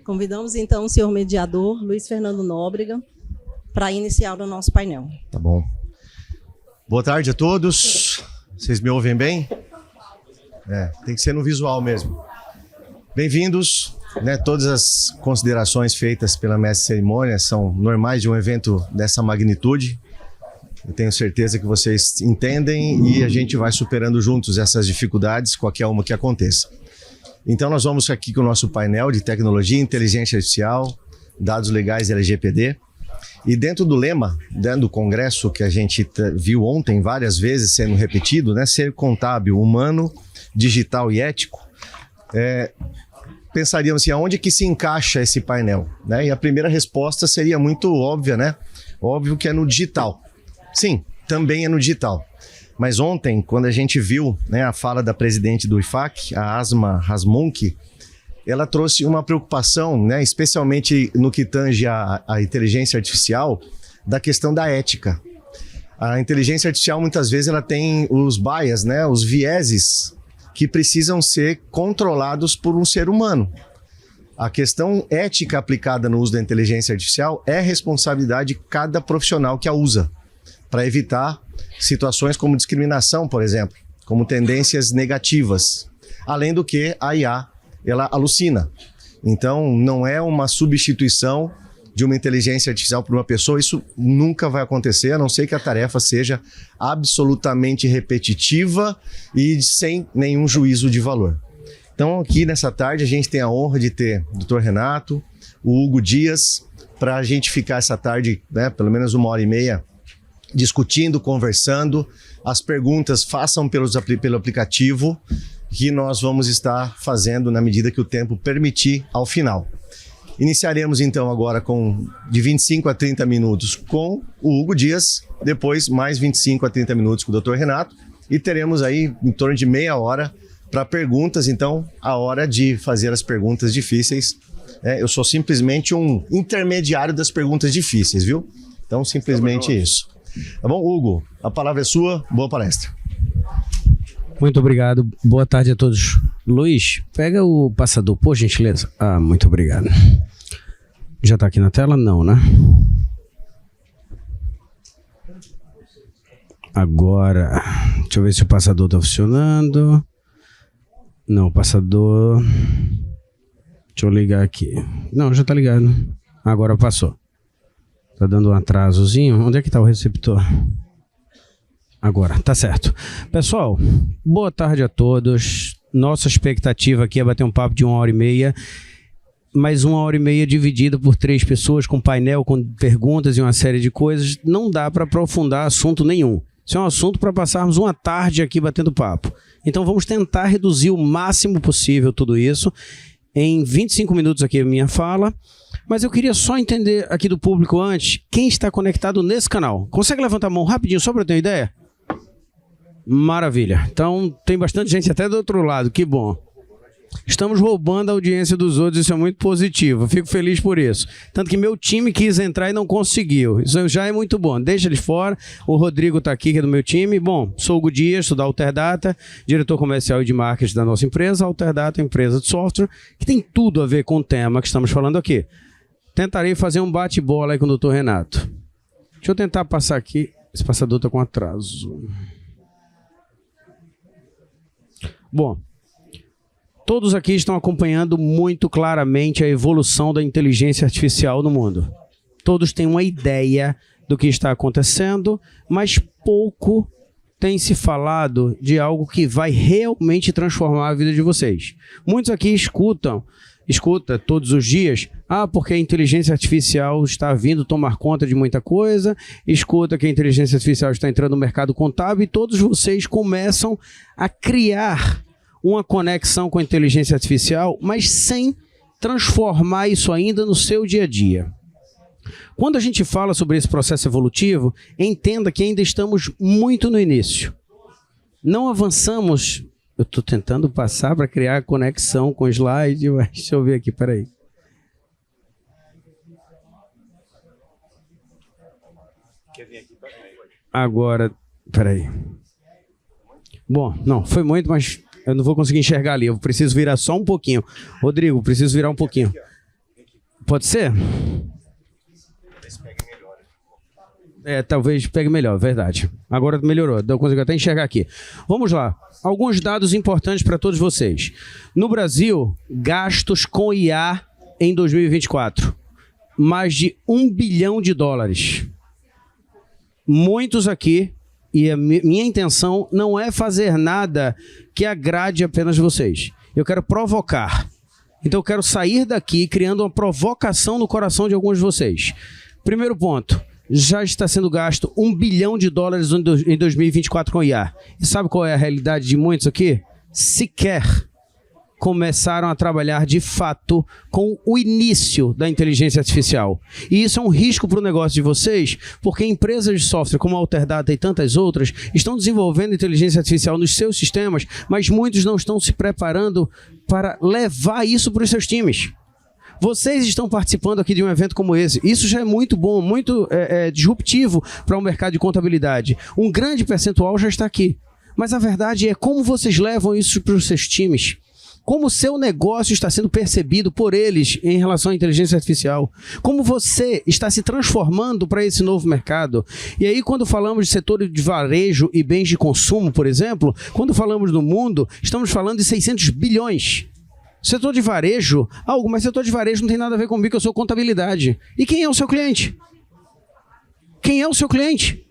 Convidamos, então, o senhor mediador, Luiz Fernando Nóbrega, para iniciar o nosso painel. Tá bom. Boa tarde a todos. Vocês me ouvem bem? Tem que ser no visual mesmo. Bem-vindos. Todas as considerações feitas pela mestre de cerimônia são normais de um evento dessa magnitude. Eu tenho certeza que vocês entendem e a gente vai superando juntos essas dificuldades, qualquer uma que aconteça. Então nós vamos aqui com o nosso painel de tecnologia, inteligência artificial, dados legais e LGPD. E dentro do lema, do congresso que a gente viu ontem várias vezes sendo repetido, ser contábil, humano, digital e ético, pensaríamos assim, aonde que se encaixa esse painel? E a primeira resposta seria muito óbvia, Óbvio que é no digital. Sim, também é no digital. Mas ontem, quando a gente viu a fala da presidente do IFAC, a Asma Hasmonkhi, ela trouxe uma preocupação, especialmente no que tange a inteligência artificial, da questão da ética. A inteligência artificial, muitas vezes, ela tem os bias, os vieses, que precisam ser controlados por um ser humano. A questão ética aplicada no uso da inteligência artificial é responsabilidade de cada profissional que a usa, para evitar situações como discriminação, por exemplo, como tendências negativas. Além do que a IA, ela alucina. Então, não é uma substituição de uma inteligência artificial por uma pessoa, isso nunca vai acontecer, a não ser que a tarefa seja absolutamente repetitiva e sem nenhum juízo de valor. Então, aqui nessa tarde, a gente tem a honra de ter o Dr. Renato, o Hugo Dias, para a gente ficar essa tarde, pelo menos 1h30, discutindo, conversando. As perguntas façam pelo aplicativo, que nós vamos estar fazendo na medida que o tempo permitir ao final. Iniciaremos então agora de 25 a 30 minutos com o Hugo Dias, depois mais 25 a 30 minutos com o Dr. Renato e teremos aí em torno de meia hora para perguntas, então a hora de fazer as perguntas difíceis. Eu sou simplesmente um intermediário das perguntas difíceis, viu? Então simplesmente isso. Tá bom, Hugo? A palavra é sua, boa palestra. Muito obrigado, boa tarde a todos. Luiz, pega o passador, por gentileza. Muito obrigado. Já está aqui na tela? Não, né? Agora, deixa eu ver se o passador está funcionando. Não, o passador... Deixa eu ligar aqui. Não, já está ligado. Agora passou. Tá dando um atrasozinho. Onde é que tá o receptor? Agora, tá certo. Pessoal, boa tarde a todos. Nossa expectativa aqui é bater um papo de 1h30, mas 1h30 dividida por 3 pessoas, com painel, com perguntas e uma série de coisas. Não dá para aprofundar assunto nenhum. Isso é um assunto para passarmos uma tarde aqui batendo papo. Então vamos tentar reduzir o máximo possível tudo isso. Em 25 minutos aqui a minha fala. Mas eu queria só entender aqui do público antes, quem está conectado nesse canal. Consegue levantar a mão rapidinho, só para eu ter uma ideia? Maravilha. Então, tem bastante gente até do outro lado, que bom. Estamos roubando a audiência dos outros, isso é muito positivo. Eu fico feliz por isso. Tanto que meu time quis entrar e não conseguiu. Isso já é muito bom. Deixa eles fora. O Rodrigo está aqui, que é do meu time. Bom, sou o Hugo Dias, sou da Alterdata, diretor comercial e de marketing da nossa empresa. Alterdata é uma empresa de software que tem tudo a ver com o tema que estamos falando aqui. Tentarei fazer um bate-bola aí com o Dr. Renato. Deixa eu tentar passar aqui. Esse passador está com atraso. Bom, todos aqui estão acompanhando muito claramente a evolução da inteligência artificial no mundo. Todos têm uma ideia do que está acontecendo, mas pouco tem se falado de algo que vai realmente transformar a vida de vocês. Muitos aqui escuta todos os dias, porque a inteligência artificial está vindo tomar conta de muita coisa, escuta que a inteligência artificial está entrando no mercado contábil e todos vocês começam a criar uma conexão com a inteligência artificial, mas sem transformar isso ainda no seu dia a dia. Quando a gente fala sobre esse processo evolutivo, entenda que ainda estamos muito no início. Não avançamos. Eu estou tentando passar para criar conexão com o slide, mas deixa eu ver aqui, peraí. Agora, peraí. Bom, não, foi muito, mas eu não vou conseguir enxergar ali. Eu preciso virar só um pouquinho. Rodrigo, preciso virar um pouquinho. Pode ser? Talvez pegue melhor, verdade. Agora melhorou, eu consigo até enxergar aqui. Vamos lá. Alguns dados importantes para todos vocês. No Brasil, gastos com IA em 2024. Mais de US$1 bilhão. Muitos aqui, e a minha intenção não é fazer nada que agrade apenas vocês. Eu quero provocar. Então eu quero sair daqui criando uma provocação no coração de alguns de vocês. Primeiro ponto. Já está sendo gasto US$1 bilhão em 2024 com IA. E sabe qual é a realidade de muitos aqui? Sequer começaram a trabalhar de fato com o início da inteligência artificial. E isso é um risco para o negócio de vocês, porque empresas de software como a Alterdata e tantas outras estão desenvolvendo inteligência artificial nos seus sistemas, mas muitos não estão se preparando para levar isso para os seus times. Vocês estão participando aqui de um evento como esse. Isso já é muito bom, muito disruptivo para o mercado de contabilidade. Um grande percentual já está aqui. Mas a verdade é como vocês levam isso para os seus times. Como o seu negócio está sendo percebido por eles em relação à inteligência artificial. Como você está se transformando para esse novo mercado. E aí, quando falamos de setor de varejo e bens de consumo, por exemplo, quando falamos do mundo, estamos falando de 600 bilhões. Setor de varejo, mas setor de varejo não tem nada a ver comigo, eu sou contabilidade. E quem é o seu cliente? Quem é o seu cliente?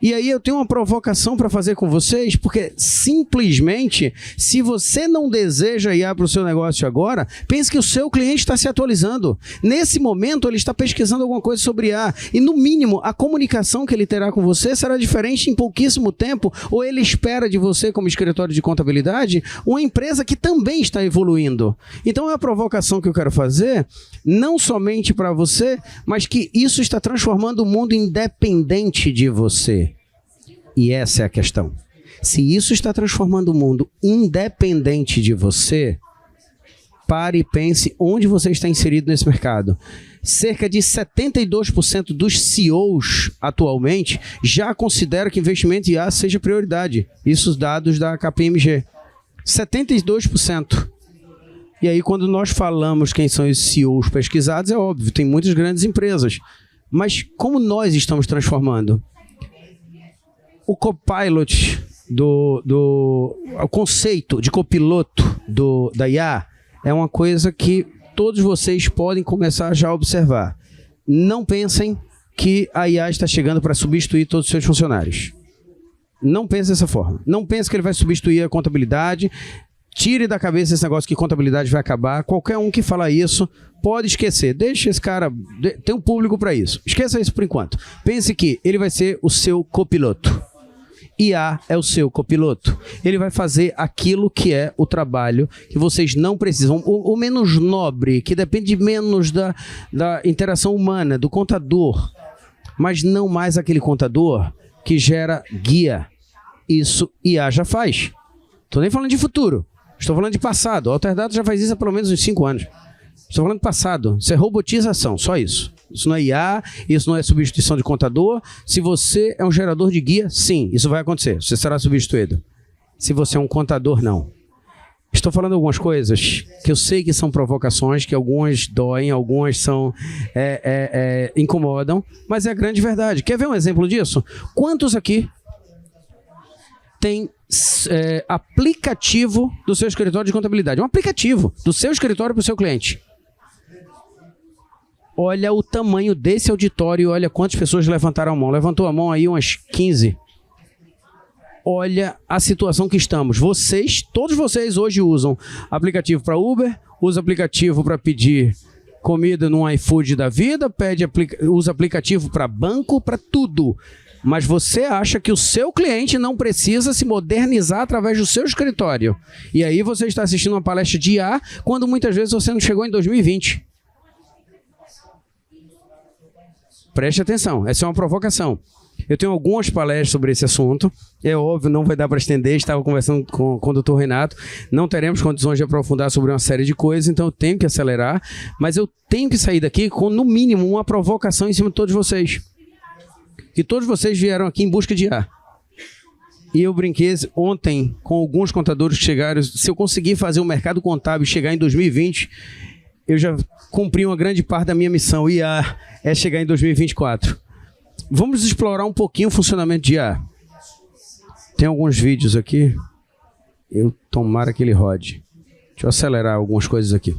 E aí eu tenho uma provocação para fazer com vocês, porque simplesmente, se você não deseja IA para o seu negócio agora, pense que o seu cliente está se atualizando. Nesse momento, ele está pesquisando alguma coisa sobre IA. E no mínimo, a comunicação que ele terá com você será diferente em pouquíssimo tempo, ou ele espera de você, como escritório de contabilidade, uma empresa que também está evoluindo. Então é a provocação que eu quero fazer, não somente para você, mas que isso está transformando o mundo independente de você. E essa é a questão. Se isso está transformando o mundo independente de você, pare e pense onde você está inserido nesse mercado. Cerca de 72% dos CEOs atualmente já consideram que investimento em IA seja prioridade. Isso os dados da KPMG. 72%. E aí quando nós falamos quem são os CEOs pesquisados, é óbvio, tem muitas grandes empresas. Mas como nós estamos transformando? O copilot, o conceito de copiloto da IA é uma coisa que todos vocês podem começar já a observar. Não pensem que a IA está chegando para substituir todos os seus funcionários. Não pense dessa forma. Não pense que ele vai substituir a contabilidade. Tire da cabeça esse negócio que contabilidade vai acabar. Qualquer um que fala isso, pode esquecer. Deixa esse cara... Tem um público para isso. Esqueça isso por enquanto. Pense que ele vai ser o seu copiloto. IA é o seu copiloto. Ele vai fazer aquilo que é o trabalho que vocês não precisam. O menos nobre, que depende menos da interação humana, do contador. Mas não mais aquele contador que gera guia. Isso IA já faz. Estou nem falando de futuro. Estou falando de passado. A Alterdata já faz isso há pelo menos uns 5 anos. Estou falando de passado. Isso é robotização, só isso. Isso não é IA, isso não é substituição de contador. Se você é um gerador de guia, sim, isso vai acontecer. Você será substituído. Se você é um contador, não. Estou falando algumas coisas que eu sei que são provocações, que algumas doem, algumas são incomodam, mas é a grande verdade. Quer ver um exemplo disso? Quantos aqui tem aplicativo do seu escritório de contabilidade? Um aplicativo do seu escritório para o seu cliente. Olha o tamanho desse auditório, olha quantas pessoas levantaram a mão. Levantou a mão aí umas 15. Olha a situação que estamos. Todos vocês hoje usam aplicativo para Uber, usam aplicativo para pedir comida no iFood da vida, usa aplicativo para banco, para tudo. Mas você acha que o seu cliente não precisa se modernizar através do seu escritório. E aí você está assistindo uma palestra de IA, quando muitas vezes você não chegou em 2020. Preste atenção, essa é uma provocação. Eu tenho algumas palestras sobre esse assunto. É óbvio, não vai dar para estender. Estava conversando com o Dr. Renato. Não teremos condições de aprofundar sobre uma série de coisas, então eu tenho que acelerar. Mas eu tenho que sair daqui com, no mínimo, uma provocação em cima de todos vocês. Que todos vocês vieram aqui em busca de IA. E eu brinquei ontem com alguns contadores que chegaram. Se eu conseguir fazer o mercado contábil chegar em 2020, eu já cumpri uma grande parte da minha missão. IA é chegar em 2024. Vamos explorar um pouquinho o funcionamento de IA. Tem alguns vídeos aqui. Tomara que ele rode. Deixa eu acelerar algumas coisas aqui.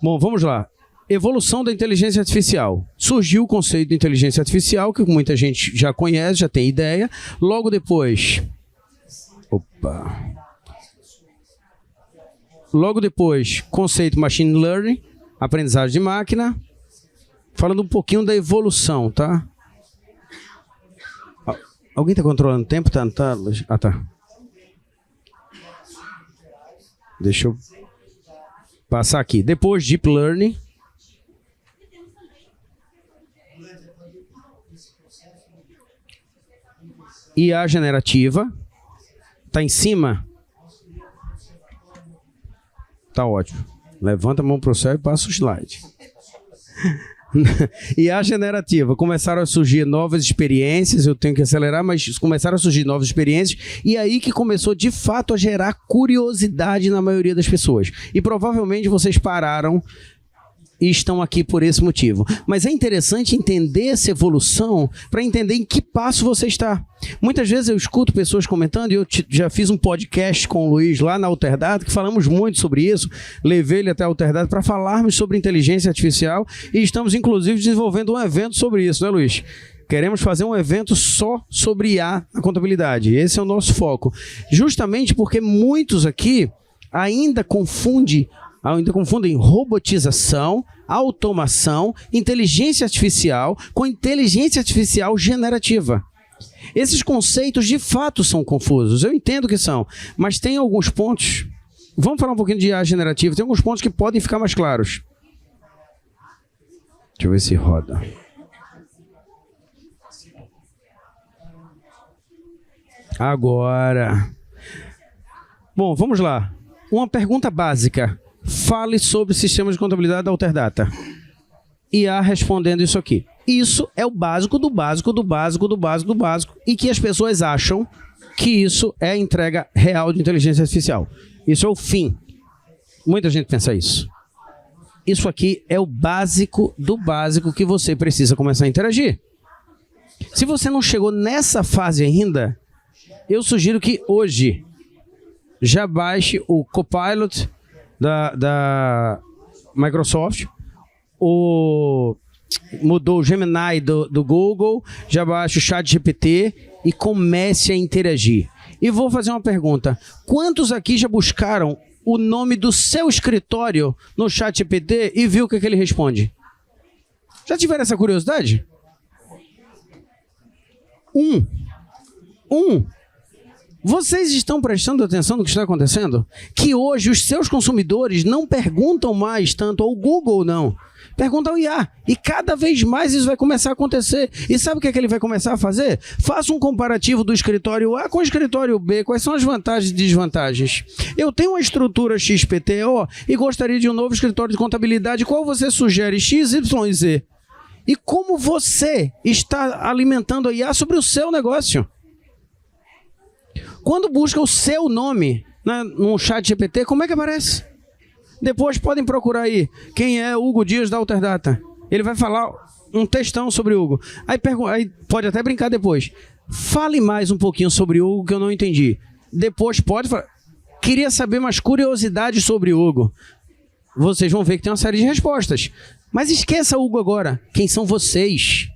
Bom, vamos lá. Evolução da inteligência artificial. Surgiu o conceito de inteligência artificial, que muita gente já conhece, já tem ideia. Logo depois... Logo depois, conceito machine learning, aprendizagem de máquina. Falando um pouquinho da evolução, tá? Alguém está controlando o tempo? Tá. Deixa eu passar aqui. Depois, deep learning. IA generativa. Tá em cima? Tá ótimo. Levanta a mão para o céu e passa o slide. IA generativa. Começaram a surgir novas experiências. Eu tenho que acelerar, mas começaram a surgir novas experiências. E aí que começou, de fato, a gerar curiosidade na maioria das pessoas. E provavelmente vocês pararam e estão aqui por esse motivo. Mas é interessante entender essa evolução para entender em que passo você está. Muitas vezes eu escuto pessoas comentando, e eu já fiz um podcast com o Luiz lá na Alterdata, que falamos muito sobre isso, levei ele até a Alterdata para falarmos sobre inteligência artificial e estamos inclusive desenvolvendo um evento sobre isso, né, Luiz? Queremos fazer um evento só sobre IA na contabilidade. Esse é o nosso foco. Justamente porque muitos aqui ainda confundem robotização, automação, inteligência artificial com inteligência artificial generativa. Esses conceitos de fato são confusos, eu entendo que são, mas tem alguns pontos, vamos falar um pouquinho de IA generativa, tem alguns pontos que podem ficar mais claros. Deixa eu ver se roda. Agora. Bom, vamos lá. Uma pergunta básica. Fale sobre sistemas de contabilidade da Alterdata. IA respondendo isso aqui. Isso é o básico do básico do básico do básico do básico e que as pessoas acham que isso é a entrega real de inteligência artificial. Isso é o fim. Muita gente pensa isso. Isso aqui é o básico do básico que você precisa começar a interagir. Se você não chegou nessa fase ainda, eu sugiro que hoje já baixe o Copilot da Microsoft, mudou o Gemini do Google, já baixa o ChatGPT e comece a interagir. E vou fazer uma pergunta. Quantos aqui já buscaram o nome do seu escritório no ChatGPT e viu o que ele responde? Já tiveram essa curiosidade? Vocês estão prestando atenção no que está acontecendo? Que hoje os seus consumidores não perguntam mais tanto ao Google, não. Perguntam ao IA. E cada vez mais isso vai começar a acontecer. E sabe o que ele vai começar a fazer? Faça um comparativo do escritório A com o escritório B. Quais são as vantagens e desvantagens? Eu tenho uma estrutura XPTO e gostaria de um novo escritório de contabilidade. Qual você sugere? X, Y e Z. E como você está alimentando a IA sobre o seu negócio? Quando busca o seu nome, né, no ChatGPT, como é que aparece? Depois podem procurar aí quem é Hugo Dias da Alterdata. Ele vai falar um textão sobre o Hugo. Aí pode até brincar depois. Fale mais um pouquinho sobre o Hugo que eu não entendi. Depois pode falar. Queria saber mais curiosidades sobre o Hugo. Vocês vão ver que tem uma série de respostas. Mas esqueça o Hugo agora. Quem são vocês?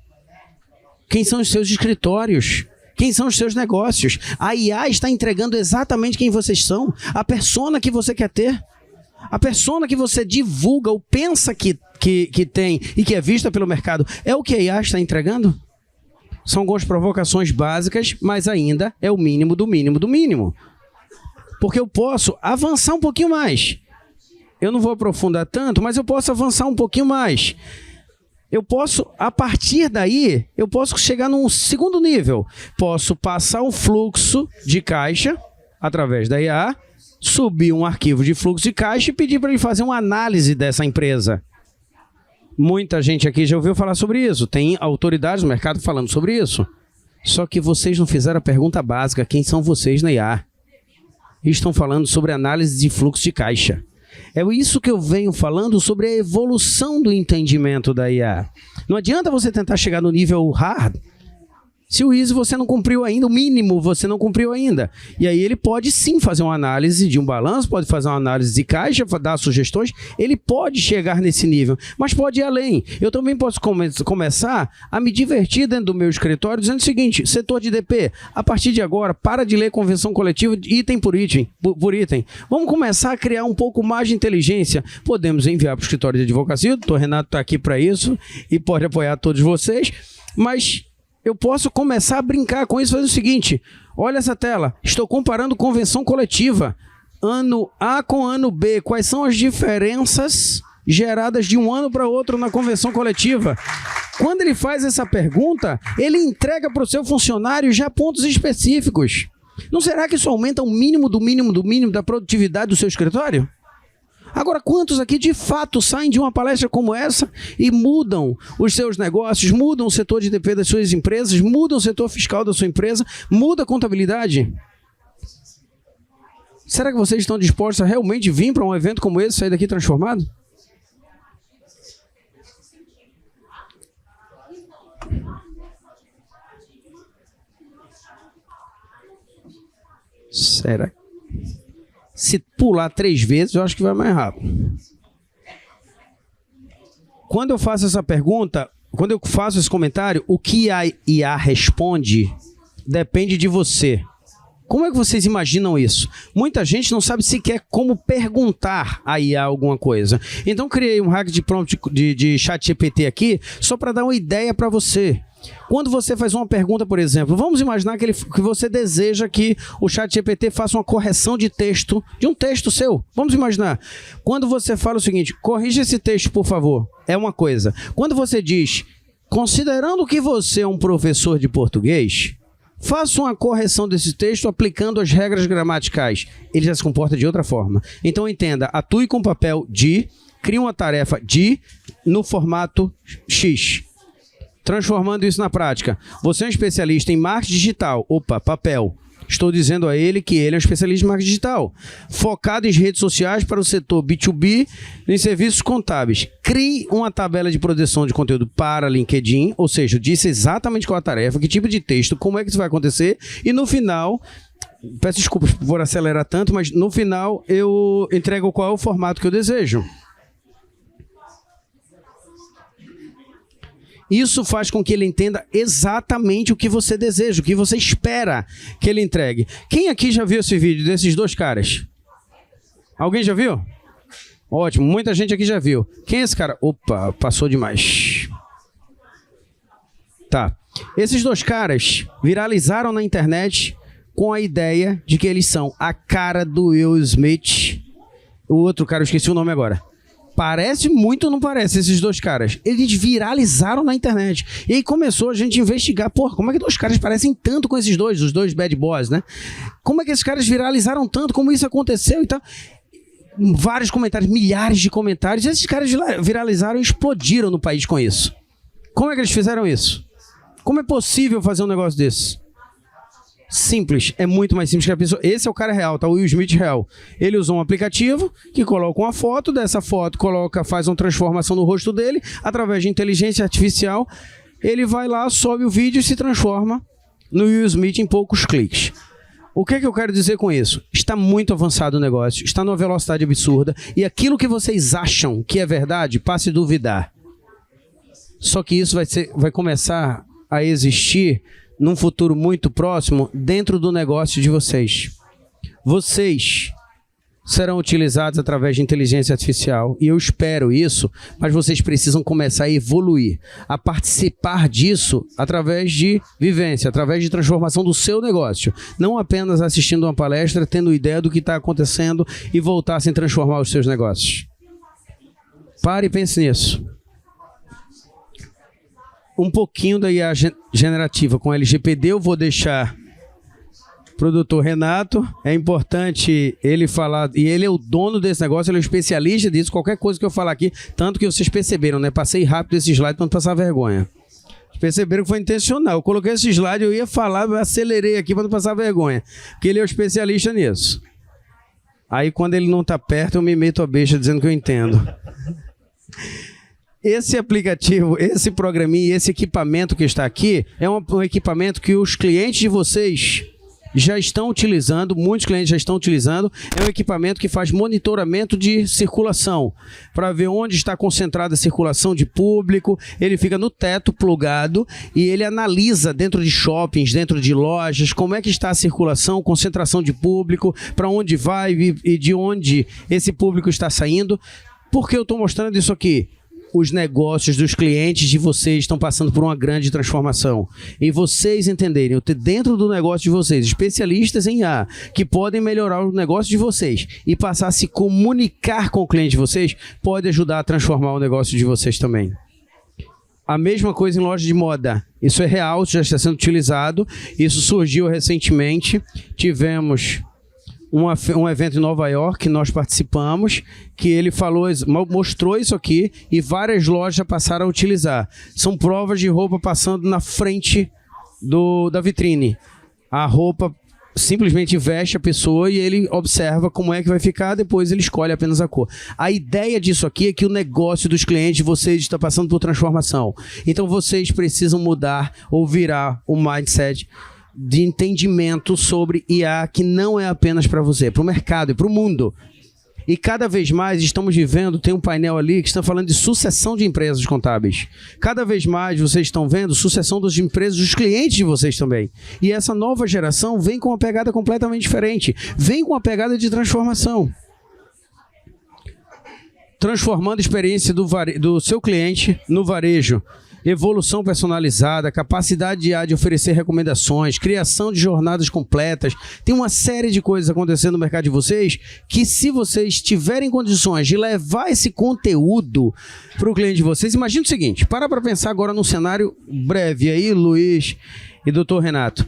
Quem são os seus escritórios? Quem são os seus negócios? A IA está entregando exatamente quem vocês são. A persona que você quer ter. A persona que você divulga ou pensa que tem e que é vista pelo mercado. É o que a IA está entregando? São algumas provocações básicas, mas ainda é o mínimo do mínimo do mínimo. Porque eu posso avançar um pouquinho mais. Eu não vou aprofundar tanto, mas eu posso avançar um pouquinho mais. Eu posso, a partir daí, eu posso chegar num segundo nível. Posso passar um fluxo de caixa através da IA, subir um arquivo de fluxo de caixa e pedir para ele fazer uma análise dessa empresa. Muita gente aqui já ouviu falar sobre isso. Tem autoridades no mercado falando sobre isso. Só que vocês não fizeram a pergunta básica. Quem são vocês na IA? Estão falando sobre análise de fluxo de caixa. É isso que eu venho falando sobre a evolução do entendimento da IA. Não adianta você tentar chegar no nível hard se o easy você não cumpriu ainda, o mínimo você não cumpriu ainda. E aí ele pode sim fazer uma análise de um balanço, pode fazer uma análise de caixa, dar sugestões, ele pode chegar nesse nível, mas pode ir além. Eu também posso começar a me divertir dentro do meu escritório dizendo o seguinte: setor de DP, a partir de agora, para de ler convenção coletiva item por item. Vamos começar a criar um pouco mais de inteligência. Podemos enviar para o escritório de advocacia, o doutor Renato está aqui para isso e pode apoiar todos vocês, mas eu posso começar a brincar com isso, fazer o seguinte: olha essa tela, estou comparando convenção coletiva, ano A com ano B, quais são as diferenças geradas de um ano para outro na convenção coletiva? Quando ele faz essa pergunta, ele entrega para o seu funcionário já pontos específicos. Não será que isso aumenta o mínimo do mínimo do mínimo da produtividade do seu escritório? Agora, quantos aqui de fato saem de uma palestra como essa e mudam os seus negócios, mudam o setor de DP das suas empresas, mudam o setor fiscal da sua empresa, muda a contabilidade? Será que vocês estão dispostos a realmente vir para um evento como esse, sair daqui transformado? Será? Se pular 3 vezes, eu acho que vai mais rápido. Quando eu faço essa pergunta, quando eu faço esse comentário, o que a IA responde depende de você. Como é que vocês imaginam isso? Muita gente não sabe sequer como perguntar a IA alguma coisa. Então, criei um hack de prompt de chat GPT aqui, só para dar uma ideia para você. Quando você faz uma pergunta, por exemplo, vamos imaginar que você deseja que o chat GPT faça uma correção de texto, de um texto seu. Vamos imaginar. Quando você fala o seguinte: corrija esse texto, por favor, é uma coisa. Quando você diz, considerando que você é um professor de português, faça uma correção desse texto aplicando as regras gramaticais. Ele já se comporta de outra forma. Então entenda, atue com papel de, crie uma tarefa de, no formato X. Transformando isso na prática. Você é um especialista em marketing digital. Opa, papel. Estou dizendo a ele que ele é um especialista em marketing digital. Focado em redes sociais para o setor B2B em serviços contábeis. Crie uma tabela de produção de conteúdo para LinkedIn, ou seja, disse exatamente qual a tarefa, que tipo de texto, como é que isso vai acontecer, e no final, peço desculpas por acelerar tanto, mas no final eu entrego qual é o formato que eu desejo. Isso faz com que ele entenda exatamente o que você deseja, o que você espera que ele entregue. Quem aqui já viu esse vídeo desses 2 caras? Alguém já viu? Ótimo, muita gente aqui já viu. Quem é esse cara? Opa, passou demais. Tá. Esses 2 caras viralizaram na internet com a ideia de que eles são a cara do Will Smith. O outro cara, eu esqueci o nome agora. Parece muito ou não parece esses 2 caras? Eles viralizaram na internet. E aí começou a gente investigar. Porra, como é que 2 caras parecem tanto com esses dois? Os 2 bad boys, né? Como é que esses caras viralizaram tanto? Como isso aconteceu e tal? Vários comentários, milhares de comentários. Esses caras viralizaram e explodiram no país com isso. Como é que eles fizeram isso? Como é possível fazer um negócio desse? Simples, é muito mais simples que a pessoa. Esse é o cara real, tá? O Will Smith real. Ele usou um aplicativo que coloca uma foto, dessa foto faz uma transformação no rosto dele, através de inteligência artificial. Ele vai lá, sobe o vídeo e se transforma no Will Smith em poucos cliques. O que eu quero dizer com isso? Está muito avançado o negócio, está numa velocidade absurda, e aquilo que vocês acham que é verdade, passe a duvidar. Só que isso vai começar a existir num futuro muito próximo, dentro do negócio de vocês. Vocês serão utilizados através de inteligência artificial, e eu espero isso, mas vocês precisam começar a evoluir, a participar disso através de vivência, através de transformação do seu negócio. Não apenas assistindo uma palestra, tendo ideia do que está acontecendo e voltassem a transformar os seus negócios. Pare e pense nisso. Um pouquinho da IA generativa com LGPD eu vou deixar para o doutor Renato. É importante ele falar, e ele é o dono desse negócio, ele é o especialista disso. Qualquer coisa que eu falar aqui, tanto que vocês perceberam, né? Passei rápido esse slide para não passar vergonha. Perceberam que foi intencional. Eu coloquei esse slide, eu ia falar, eu acelerei aqui para não passar vergonha, porque ele é o especialista nisso. Aí quando ele não está perto, eu me meto a besta dizendo que eu entendo. Esse aplicativo, esse programinha e esse equipamento que está aqui é um equipamento que os clientes de vocês já estão utilizando, muitos clientes já estão utilizando. É um equipamento que faz monitoramento de circulação, para ver onde está concentrada a circulação de público. Ele fica no teto plugado e ele analisa dentro de shoppings, dentro de lojas, como é que está a circulação, concentração de público, para onde vai e de onde esse público está saindo. Por que eu estou mostrando isso aqui? Os negócios dos clientes de vocês estão passando por uma grande transformação. E vocês entenderem, eu ter dentro do negócio de vocês especialistas em IA que podem melhorar o negócio de vocês e passar a se comunicar com o cliente de vocês, pode ajudar a transformar o negócio de vocês também. A mesma coisa em loja de moda. Isso é real, isso já está sendo utilizado. Isso surgiu recentemente. Tivemos um evento em Nova York que nós participamos, que ele mostrou isso aqui e várias lojas já passaram a utilizar. São provas de roupa passando na frente da vitrine. A roupa simplesmente veste a pessoa e ele observa como é que vai ficar, depois ele escolhe apenas a cor. A ideia disso aqui é que o negócio dos clientes de vocês está passando por transformação. Então vocês precisam mudar ou virar o mindset de entendimento sobre IA, que não é apenas para você, é para o mercado e para o mundo. E cada vez mais estamos vivendo, tem um painel ali que está falando de sucessão de empresas contábeis. Cada vez mais vocês estão vendo sucessão das empresas, dos clientes de vocês também. E essa nova geração vem com uma pegada completamente diferente. Vem com uma pegada de transformação. Transformando a experiência do seu cliente no varejo. Evolução personalizada, capacidade de oferecer recomendações, criação de jornadas completas. Tem uma série de coisas acontecendo no mercado de vocês que, se vocês tiverem condições de levar esse conteúdo para o cliente de vocês, imagina o seguinte, para pensar agora num cenário breve aí, Luiz e doutor Renato.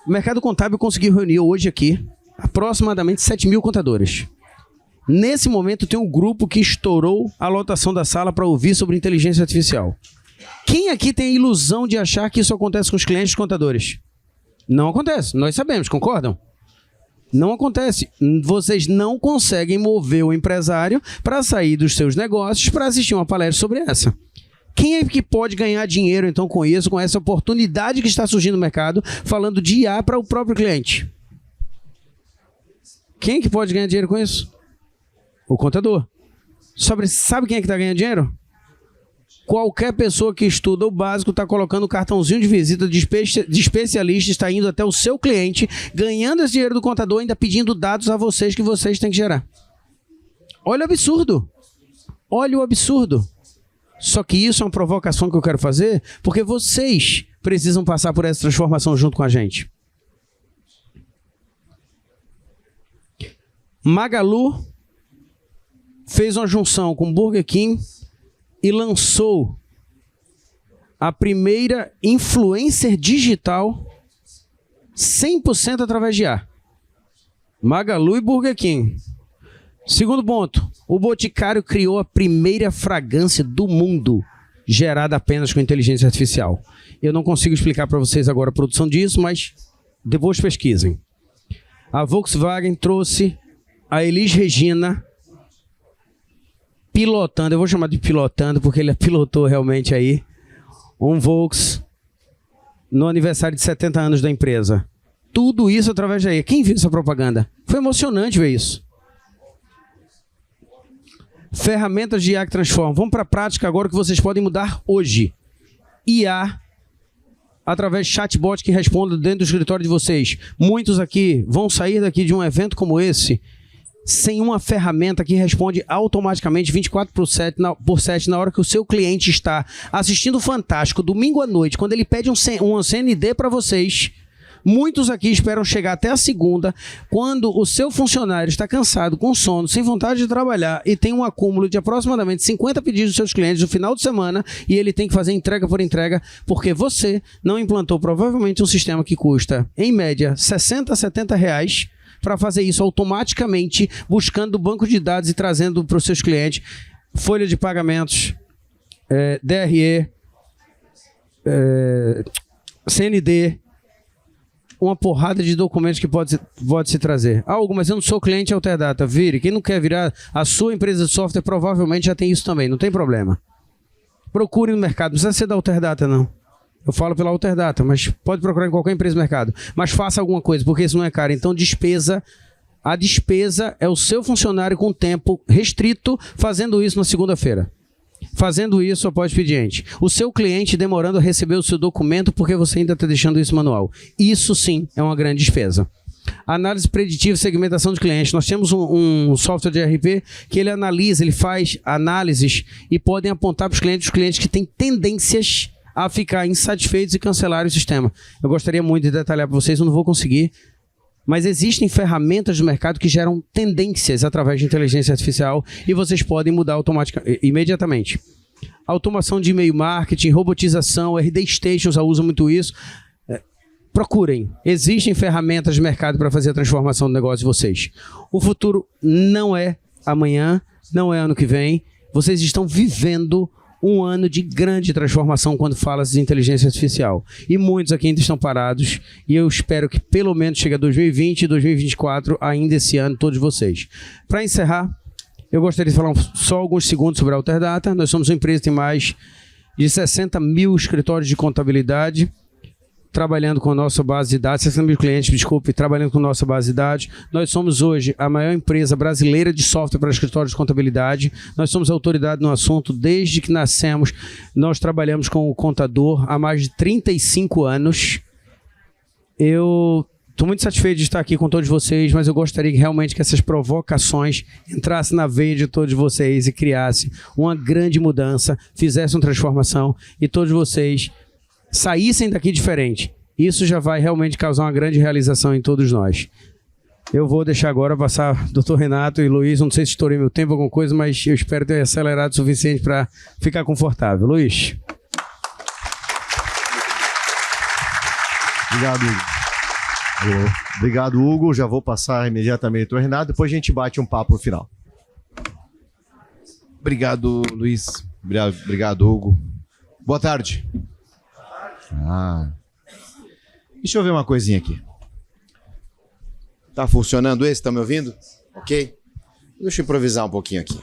O mercado contábil conseguiu reunir hoje aqui aproximadamente 7.000 contadores. Nesse momento tem um grupo que estourou a lotação da sala para ouvir sobre inteligência artificial. Quem aqui tem a ilusão de achar que isso acontece com os clientes contadores? Não acontece, nós sabemos, concordam? Não acontece. Vocês não conseguem mover o empresário para sair dos seus negócios para assistir uma palestra sobre essa. Quem é que pode ganhar dinheiro então com isso, com essa oportunidade que está surgindo no mercado, falando de IA para o próprio cliente? Quem é que pode ganhar dinheiro com isso? O contador. Sabe quem é que está ganhando dinheiro? Qualquer pessoa que estuda o básico está colocando o cartãozinho de visita de especialista, está indo até o seu cliente, ganhando esse dinheiro do contador, ainda pedindo dados a vocês que vocês têm que gerar. Olha o absurdo. Olha o absurdo. Só que isso é uma provocação que eu quero fazer, porque vocês precisam passar por essa transformação junto com a gente. Magalu fez uma junção com Burger King e lançou a primeira influencer digital 100% através de IA. Magalu e Burger King. Segundo ponto, o Boticário criou a primeira fragrância do mundo gerada apenas com inteligência artificial. Eu não consigo explicar para vocês agora a produção disso, mas depois pesquisem. A Volkswagen trouxe a Elis Regina pilotando, eu vou chamar de pilotando porque ele pilotou realmente aí, um Volks no aniversário de 70 anos da empresa. Tudo isso através da IA. Quem viu essa propaganda? Foi emocionante ver isso. Ferramentas de IA que transformam. Vamos para a prática agora que vocês podem mudar hoje. IA através de chatbot que responda dentro do escritório de vocês. Muitos aqui vão sair daqui de um evento como esse sem uma ferramenta que responde automaticamente 24/7 na hora que o seu cliente está assistindo o Fantástico domingo à noite, quando ele pede um CND para vocês. Muitos aqui esperam chegar até a segunda, quando o seu funcionário está cansado, com sono, sem vontade de trabalhar e tem um acúmulo de aproximadamente 50 pedidos dos seus clientes no final de semana e ele tem que fazer entrega por entrega porque você não implantou provavelmente um sistema que custa, em média, 60 a 70 reais para fazer isso automaticamente, buscando o banco de dados e trazendo para os seus clientes folha de pagamentos, DRE, CND, uma porrada de documentos que pode se trazer. Algo, mas eu não sou cliente Alterdata. Vire. Quem não quer virar a sua empresa de software provavelmente já tem isso também. Não tem problema. Procure no mercado. Não precisa ser da Alterdata, não. Eu falo pela Alterdata, mas pode procurar em qualquer empresa do mercado. Mas faça alguma coisa, porque isso não é caro. Então, a despesa é o seu funcionário com tempo restrito fazendo isso na segunda-feira. Fazendo isso após expediente. O seu cliente demorando a receber o seu documento porque você ainda está deixando isso manual. Isso sim é uma grande despesa. Análise preditiva e segmentação de clientes. Nós temos um software de ERP que ele analisa, ele faz análises e podem apontar para os clientes que têm tendências a ficar insatisfeitos e cancelar o sistema. Eu gostaria muito de detalhar para vocês, eu não vou conseguir. Mas existem ferramentas no mercado que geram tendências através de inteligência artificial e vocês podem mudar imediatamente. Automação de e-mail marketing, robotização, RD Station já usa muito isso. Procurem. Existem ferramentas de mercado para fazer a transformação do negócio de vocês. O futuro não é amanhã, não é ano que vem. Vocês estão vivendo um ano de grande transformação quando fala-se de inteligência artificial. E muitos aqui ainda estão parados. E eu espero que pelo menos chegue a 2020 e 2024, ainda esse ano, todos vocês. Para encerrar, eu gostaria de falar só alguns segundos sobre a Alterdata. Nós somos uma empresa que tem mais de 60 mil escritórios de contabilidade, trabalhando com a nossa base de dados, 60 mil clientes, trabalhando com a nossa base de dados. Nós somos hoje a maior empresa brasileira de software para escritórios de contabilidade. Nós somos autoridade no assunto desde que nascemos. Nós trabalhamos com o contador há mais de 35 anos. Eu estou muito satisfeito de estar aqui com todos vocês, mas eu gostaria realmente que essas provocações entrassem na veia de todos vocês e criassem uma grande mudança, fizessem uma transformação e todos vocês saíssem daqui diferente. Isso já vai realmente causar uma grande realização em todos nós. Eu vou deixar agora passar Dr. Renato e Luiz, não sei se estourei meu tempo, alguma coisa, mas eu espero ter acelerado o suficiente para ficar confortável. Luiz. Obrigado, Hugo. Alô. Obrigado, Hugo. Já vou passar imediatamente o Dr. Renato, depois a gente bate um papo no final. Obrigado, Luiz. Obrigado, Hugo. Boa tarde. Deixa eu ver uma coisinha aqui. Tá funcionando esse? Tá me ouvindo? Ok? Deixa eu improvisar um pouquinho aqui.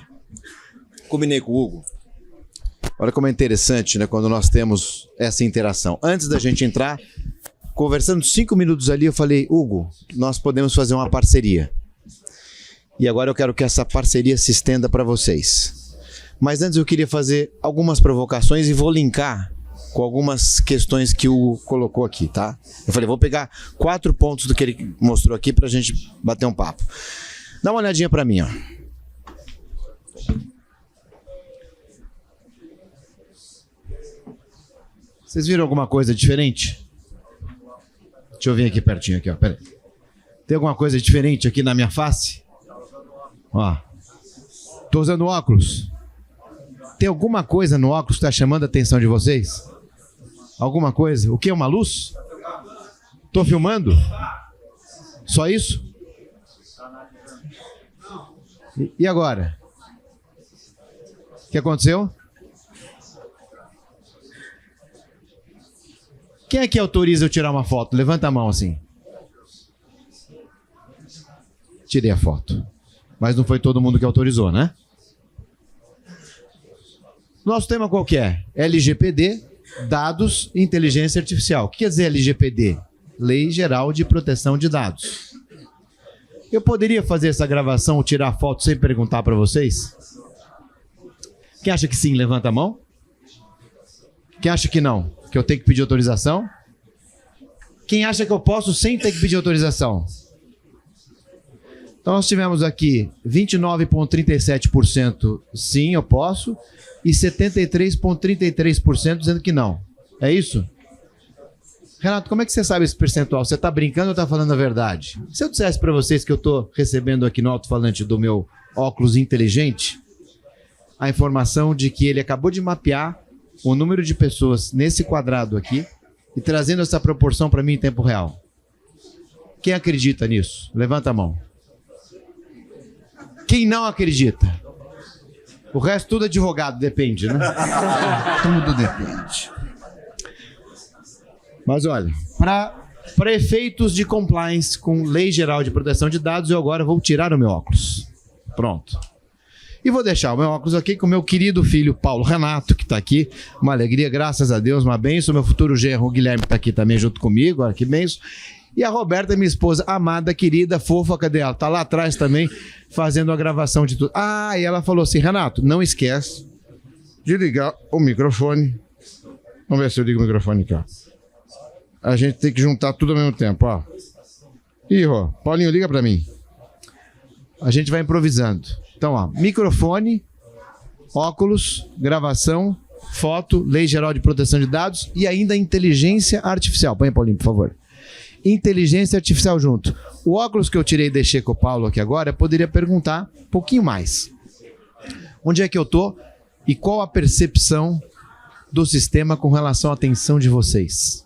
Combinei com o Hugo. Olha como é interessante, né? Quando nós temos essa interação. Antes da gente entrar, conversando 5 minutos ali, eu falei, Hugo, nós podemos fazer uma parceria. E agora eu quero que essa parceria se estenda para vocês. Mas antes eu queria fazer algumas provocações e vou linkar com algumas questões que o colocou aqui, tá? Eu falei, vou pegar 4 pontos do que ele mostrou aqui pra gente bater um papo. Dá uma olhadinha pra mim, ó. Vocês viram alguma coisa diferente? Deixa eu vir aqui pertinho, aqui, ó. Pera aí. Tem alguma coisa diferente aqui na minha face? Ó. Tô usando óculos. Tem alguma coisa no óculos que tá chamando a atenção de vocês? Alguma coisa? O que? Uma luz? Tô filmando? Só isso? E agora? O que aconteceu? Quem é que autoriza eu tirar uma foto? Levanta a mão assim. Tirei a foto. Mas não foi todo mundo que autorizou, né? Nosso tema qual que é? LGPD. Dados e inteligência artificial. O que quer dizer LGPD? Lei Geral de Proteção de Dados. Eu poderia fazer essa gravação ou tirar foto sem perguntar para vocês? Quem acha que sim, levanta a mão. Quem acha que não? Que eu tenho que pedir autorização? Quem acha que eu posso sem ter que pedir autorização? Então nós tivemos aqui 29,37% sim, eu posso, e 73,33% dizendo que não. É isso? Renato, como é que você sabe esse percentual? Você está brincando ou está falando a verdade? Se eu dissesse para vocês que eu estou recebendo aqui no alto-falante do meu óculos inteligente a informação de que ele acabou de mapear o número de pessoas nesse quadrado aqui e trazendo essa proporção para mim em tempo real. Quem acredita nisso? Levanta a mão. Quem não acredita? O resto tudo advogado, depende, né? Tudo depende. Mas olha, para Para efeitos de compliance com Lei Geral de Proteção de Dados, eu agora vou tirar o meu óculos. Pronto. E vou deixar o meu óculos aqui com o meu querido filho Paulo Renato, que está aqui. Uma alegria, graças a Deus, uma bênção. Meu futuro genro, o Guilherme, está aqui também junto comigo. Olha que bênção. E a Roberta, minha esposa, amada, querida, fofa, cadê ela? Está lá atrás também, fazendo a gravação de tudo. Ah, e ela falou assim, Renato, não esquece de ligar o microfone. Vamos ver se eu ligo o microfone aqui, ó. A gente tem que juntar tudo ao mesmo tempo, ó. Ih, ó, Paulinho, liga para mim. A gente vai improvisando. Então, ó, microfone, óculos, gravação, foto, Lei Geral de Proteção de Dados e ainda inteligência artificial. Põe, Paulinho, por favor. Inteligência artificial junto. O óculos que eu tirei e deixei com o Paulo aqui agora, eu poderia perguntar um pouquinho mais. Onde é que eu tô e qual a percepção do sistema com relação à atenção de vocês?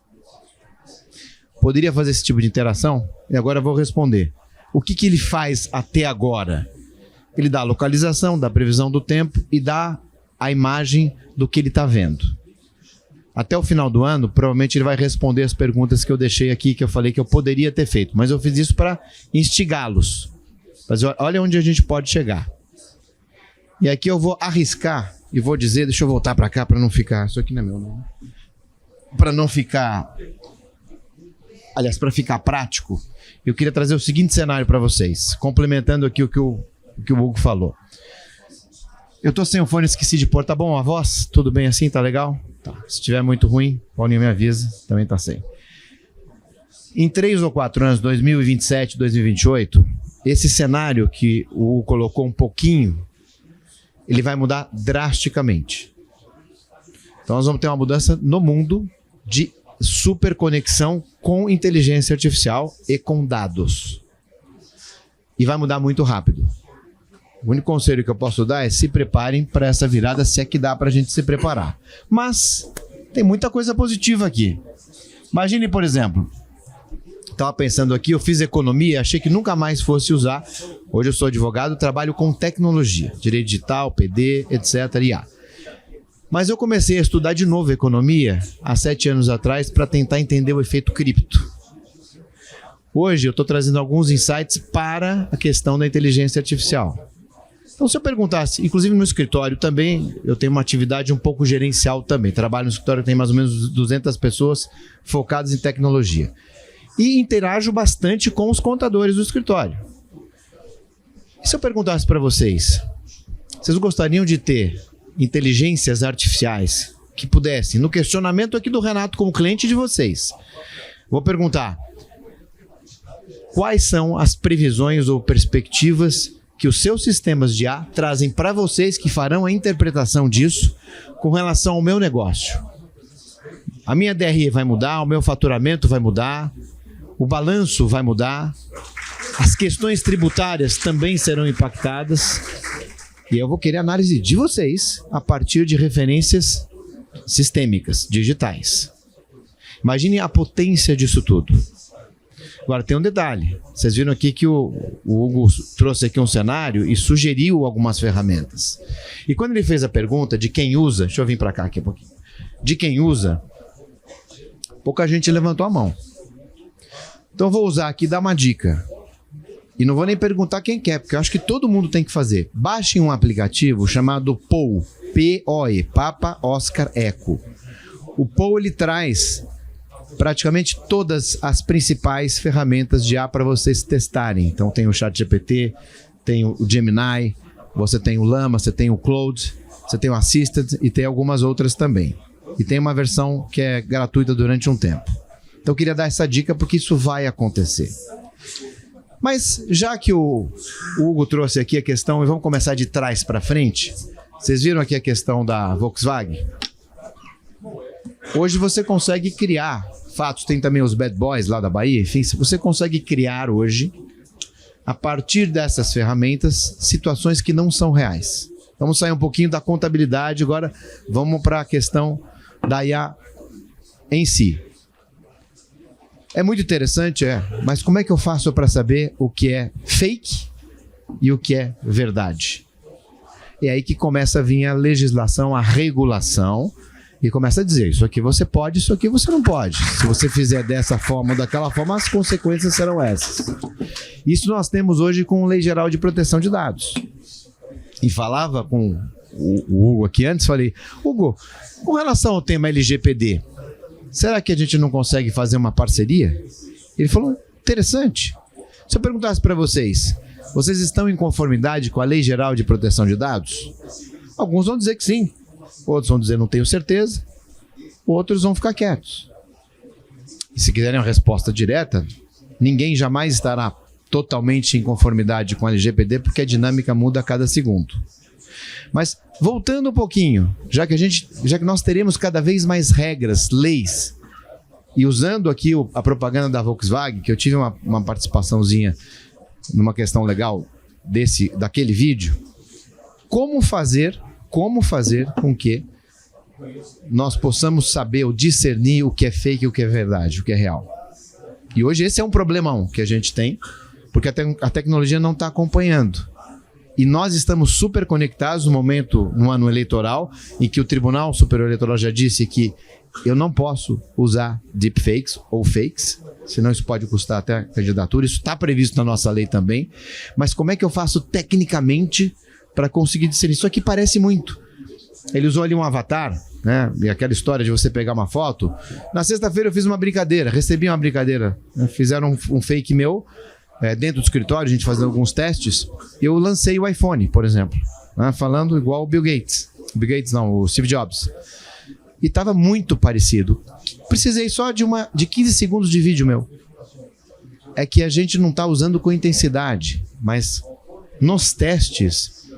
Poderia fazer esse tipo de interação? E agora eu vou responder. O que ele faz até agora? Ele dá a localização, dá a previsão do tempo e dá a imagem do que ele está vendo. Até o final do ano, provavelmente ele vai responder as perguntas que eu deixei aqui, que eu falei que eu poderia ter feito. Mas eu fiz isso para instigá-los. Mas olha onde a gente pode chegar. E aqui eu vou arriscar e vou dizer, deixa eu voltar para cá para não ficar... Isso aqui não é meu, não. Para não ficar... Aliás, para ficar prático, eu queria trazer o seguinte cenário para vocês, complementando aqui o que o Hugo falou. Eu tô sem o fone, esqueci de pôr. Tá bom a voz? Tudo bem assim? Tá legal? Tá. Se tiver muito ruim, Paulinho me avisa. Também tá sem. Em 3 ou 4 anos, 2027, 2028, esse cenário que o Hugo colocou um pouquinho, ele vai mudar drasticamente. Então nós vamos ter uma mudança no mundo de superconexão com inteligência artificial e com dados. E vai mudar muito rápido. O único conselho que eu posso dar é se preparem para essa virada, se é que dá para a gente se preparar. Mas tem muita coisa positiva aqui. Imagine, por exemplo, estava pensando aqui, eu fiz economia, achei que nunca mais fosse usar. Hoje eu sou advogado, trabalho com tecnologia, direito digital, PD, etc. IA. Mas eu comecei a estudar de novo economia há 7 anos atrás para tentar entender o efeito cripto. Hoje eu estou trazendo alguns insights para a questão da inteligência artificial. Então, se eu perguntasse, inclusive no escritório também, eu tenho uma atividade um pouco gerencial também. Trabalho no escritório, tem mais ou menos 200 pessoas focadas em tecnologia. E interajo bastante com os contadores do escritório. E se eu perguntasse para vocês, vocês gostariam de ter inteligências artificiais que pudessem, no questionamento aqui do Renato como cliente de vocês, vou perguntar, quais são as previsões ou perspectivas que os seus sistemas de IA trazem para vocês que farão a interpretação disso com relação ao meu negócio? A minha DRE vai mudar, o meu faturamento vai mudar, o balanço vai mudar, as questões tributárias também serão impactadas e eu vou querer análise de vocês a partir de referências sistêmicas, digitais. Imaginem a potência disso tudo. Agora, tem um detalhe. Vocês viram aqui que o Hugo trouxe aqui um cenário e sugeriu algumas ferramentas. E quando ele fez a pergunta de quem usa, deixa eu vir para cá aqui um pouquinho, de quem usa, pouca gente levantou a mão. Então, eu vou usar aqui e dar uma dica. E não vou nem perguntar quem quer, porque eu acho que todo mundo tem que fazer. Baixem um aplicativo chamado POE, P-O-E, Papa Oscar Eco. O POE, ele traz praticamente todas as principais ferramentas de IA para vocês testarem. Então tem o ChatGPT, tem o Gemini, você tem o Llama, você tem o Claude, você tem o Assisted e tem algumas outras também. E tem uma versão que é gratuita durante um tempo. Então eu queria dar essa dica porque isso vai acontecer. Mas já que o Hugo trouxe aqui a questão, e vamos começar de trás para frente, vocês viram aqui a questão da Volkswagen? Hoje você consegue criar fatos, tem também os bad boys lá da Bahia, enfim, você consegue criar hoje, a partir dessas ferramentas, situações que não são reais. Vamos sair um pouquinho da contabilidade, agora vamos para a questão da IA em si. É muito interessante, mas como é que eu faço para saber o que é fake e o que é verdade? É aí que começa a vir a legislação, a regulação, E começa a dizer, isso aqui você pode, isso aqui você não pode. Se você fizer dessa forma ou daquela forma, as consequências serão essas. Isso nós temos hoje com a Lei Geral de Proteção de Dados. E falava com o Hugo aqui antes, falei, Hugo, com relação ao tema LGPD, será que a gente não consegue fazer uma parceria? Ele falou, interessante. Se eu perguntasse para vocês, vocês estão em conformidade com a Lei Geral de Proteção de Dados? Alguns vão dizer que sim. Outros vão dizer não tenho certeza, outros vão ficar quietos. E se quiserem uma resposta direta, ninguém jamais estará totalmente em conformidade com a LGPD, porque a dinâmica muda a cada segundo. Mas voltando um pouquinho, já que nós teremos cada vez mais regras, leis, e usando aqui a propaganda da Volkswagen, que eu tive uma participaçãozinha numa questão legal daquele vídeo, como fazer com que nós possamos saber ou discernir o que é fake e o que é verdade, o que é real. E hoje esse é um problemão que a gente tem, porque a tecnologia não está acompanhando. E nós estamos super conectados no ano eleitoral, em que o Tribunal Superior Eleitoral já disse que eu não posso usar deepfakes ou fakes, senão isso pode custar até a candidatura. Isso está previsto na nossa lei também. Mas como é que eu faço tecnicamente para conseguir discernir? Isso aqui parece muito. Ele usou ali um avatar, né? E aquela história de você pegar uma foto. Na sexta-feira eu fiz uma brincadeira, recebi uma brincadeira. Fizeram um fake meu, dentro do escritório, a gente fazendo alguns testes. Eu lancei o iPhone, por exemplo, né? Falando igual o Bill Gates. O Steve Jobs. E estava muito parecido. Precisei só de 15 segundos de vídeo meu. É que a gente não está usando com intensidade, mas nos testes,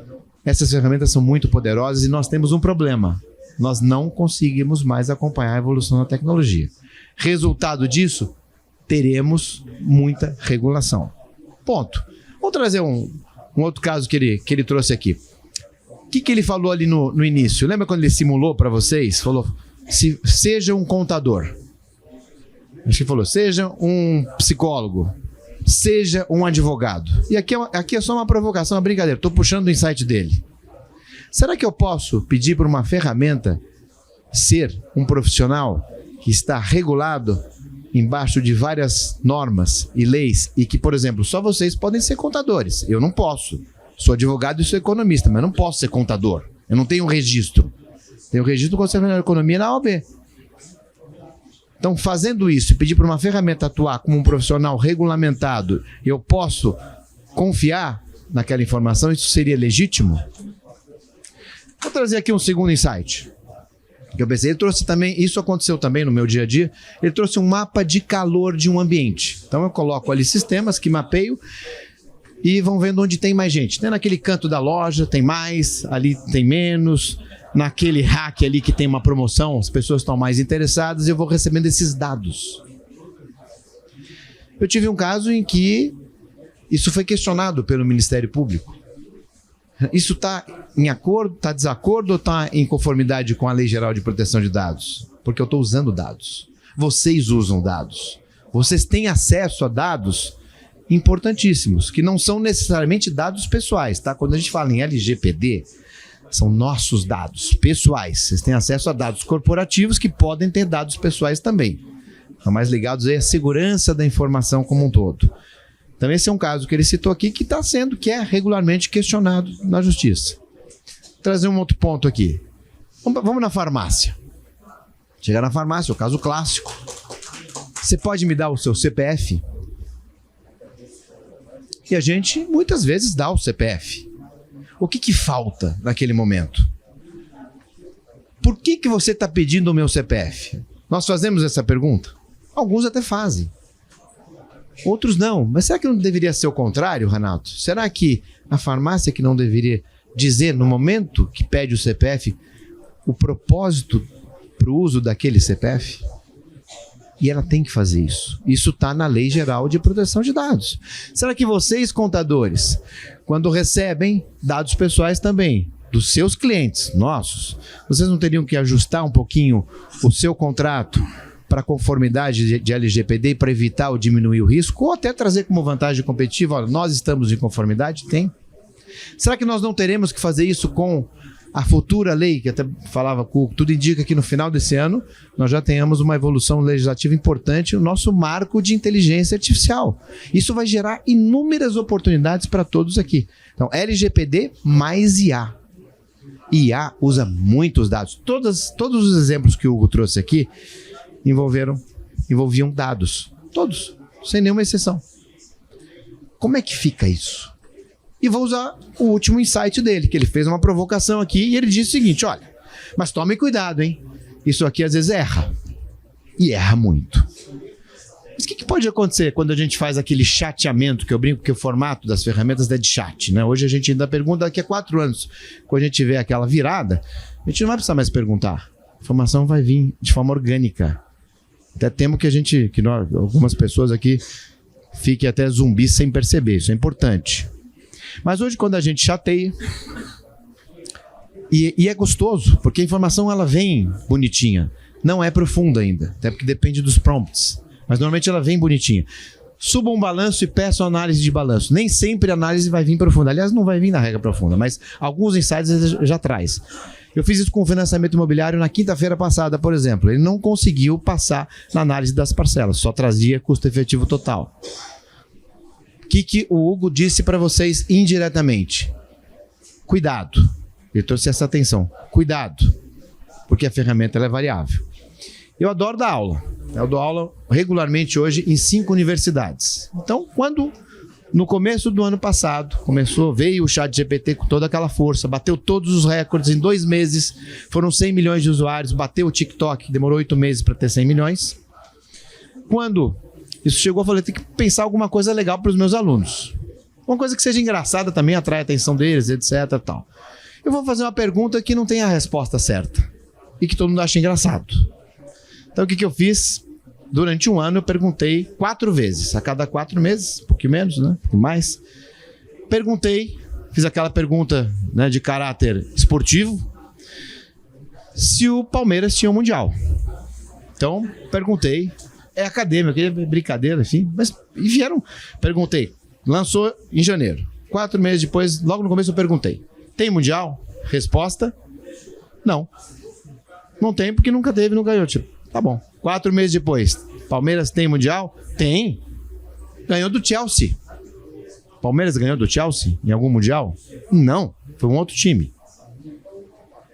essas ferramentas são muito poderosas e nós temos um problema. Nós não conseguimos mais acompanhar a evolução da tecnologia. Resultado disso, teremos muita regulação. Ponto. Vamos trazer um outro caso que ele trouxe aqui. O que ele falou ali no início? Lembra quando ele simulou para vocês? Falou, seja um contador. Acho que ele falou, seja um psicólogo. Seja um advogado. E aqui é só uma provocação, uma brincadeira. Estou puxando o insight dele. Será que eu posso pedir para uma ferramenta ser um profissional que está regulado embaixo de várias normas e leis e que, por exemplo, só vocês podem ser contadores? Eu não posso. Sou advogado e sou economista, mas não posso ser contador. Eu não tenho um registro. Tenho registro do Conselho Nacional de Economia na OAB. Então, fazendo isso e pedir para uma ferramenta atuar como um profissional regulamentado, eu posso confiar naquela informação? Isso seria legítimo? Vou trazer aqui um segundo insight. Que eu pensei, ele trouxe também, isso aconteceu também no meu dia a dia, ele trouxe um mapa de calor de um ambiente. Então, eu coloco ali sistemas que mapeio e vão vendo onde tem mais gente. Naquele canto da loja tem mais, ali tem menos. Naquele hack ali que tem uma promoção, as pessoas estão mais interessadas e eu vou recebendo esses dados. Eu tive um caso em que isso foi questionado pelo Ministério Público. Isso está em acordo, está desacordo ou está em conformidade com a Lei Geral de Proteção de Dados? Porque eu estou usando dados. Vocês usam dados. Vocês têm acesso a dados importantíssimos, que não são necessariamente dados pessoais, tá? Quando a gente fala em LGPD, são nossos dados pessoais. Vocês têm acesso a dados corporativos que podem ter dados pessoais também. Estão mais ligados aí à segurança da informação como um todo. Então esse é um caso que ele citou aqui que é regularmente questionado na justiça. Vou trazer um outro ponto aqui. Vamos na farmácia. Chegar na farmácia, o caso clássico. Você pode me dar o seu CPF? E a gente muitas vezes dá o CPF. O que falta naquele momento? Por que você está pedindo o meu CPF? Nós fazemos essa pergunta? Alguns até fazem. Outros não. Mas será que não deveria ser o contrário, Renato? Será que a farmácia que não deveria dizer no momento que pede o CPF o propósito para o uso daquele CPF? E ela tem que fazer isso. Isso está na Lei Geral de Proteção de Dados. Será que vocês, contadores, quando recebem dados pessoais também, dos seus clientes, nossos, vocês não teriam que ajustar um pouquinho o seu contrato para conformidade de LGPD para evitar ou diminuir o risco? Ou até trazer como vantagem competitiva, olha, nós estamos em conformidade? Tem. Será que nós não teremos que fazer isso com a futura lei, que até falava com o Hugo, tudo indica que no final desse ano nós já tenhamos uma evolução legislativa importante, o nosso marco de inteligência artificial. Isso vai gerar inúmeras oportunidades para todos aqui. Então, LGPD mais IA. IA usa muitos dados. Todos os exemplos que o Hugo trouxe aqui envolviam dados. Todos, sem nenhuma exceção. Como é que fica isso? E vou usar o último insight dele, que ele fez uma provocação aqui e ele disse o seguinte, olha, mas tome cuidado, hein? Isso aqui às vezes erra. E erra muito. Mas o que pode acontecer quando a gente faz aquele chateamento, que eu brinco que o formato das ferramentas é de chat, né? Hoje a gente ainda pergunta, daqui a 4 anos, quando a gente tiver aquela virada, a gente não vai precisar mais perguntar. A informação vai vir de forma orgânica. Até temo que algumas pessoas aqui fiquem até zumbis sem perceber, isso é importante. Mas hoje quando a gente chateia, e é gostoso, porque a informação ela vem bonitinha, não é profunda ainda, até porque depende dos prompts, mas normalmente ela vem bonitinha. Suba um balanço e peça análise de balanço. Nem sempre a análise vai vir profunda, aliás não vai vir na regra profunda, mas alguns insights já traz. Eu fiz isso com o financiamento imobiliário na quinta-feira passada, por exemplo. Ele não conseguiu passar na análise das parcelas, só trazia custo efetivo total. O que o Hugo disse para vocês indiretamente? Cuidado. Ele trouxe essa atenção. Cuidado. Porque a ferramenta ela é variável. Eu adoro dar aula. Eu dou aula regularmente hoje em 5 universidades. Então, no começo do ano passado, veio o ChatGPT com toda aquela força, bateu todos os recordes em 2 meses, foram 100 milhões de usuários, bateu o TikTok, demorou 8 meses para ter 100 milhões. Quando isso chegou, eu falei, tem que pensar alguma coisa legal para os meus alunos. Uma coisa que seja engraçada também, atrai a atenção deles, etc. Tal. Eu vou fazer uma pergunta que não tem a resposta certa e que todo mundo acha engraçado. Então, o que eu fiz? Durante um ano eu perguntei 4 vezes, a cada 4 meses, um pouquinho menos, né? Um pouquinho mais. Perguntei, fiz aquela pergunta, né, de caráter esportivo, se o Palmeiras tinha um Mundial. Então, perguntei, é acadêmico, é brincadeira, enfim, mas perguntei, lançou em janeiro. 4 meses depois, logo no começo eu perguntei, tem Mundial? Resposta, não. Não tem porque nunca teve, não ganhou, tipo. Tá bom. 4 meses depois, Palmeiras tem Mundial? Tem. Ganhou do Chelsea. Palmeiras ganhou do Chelsea em algum Mundial? Não. Foi um outro time.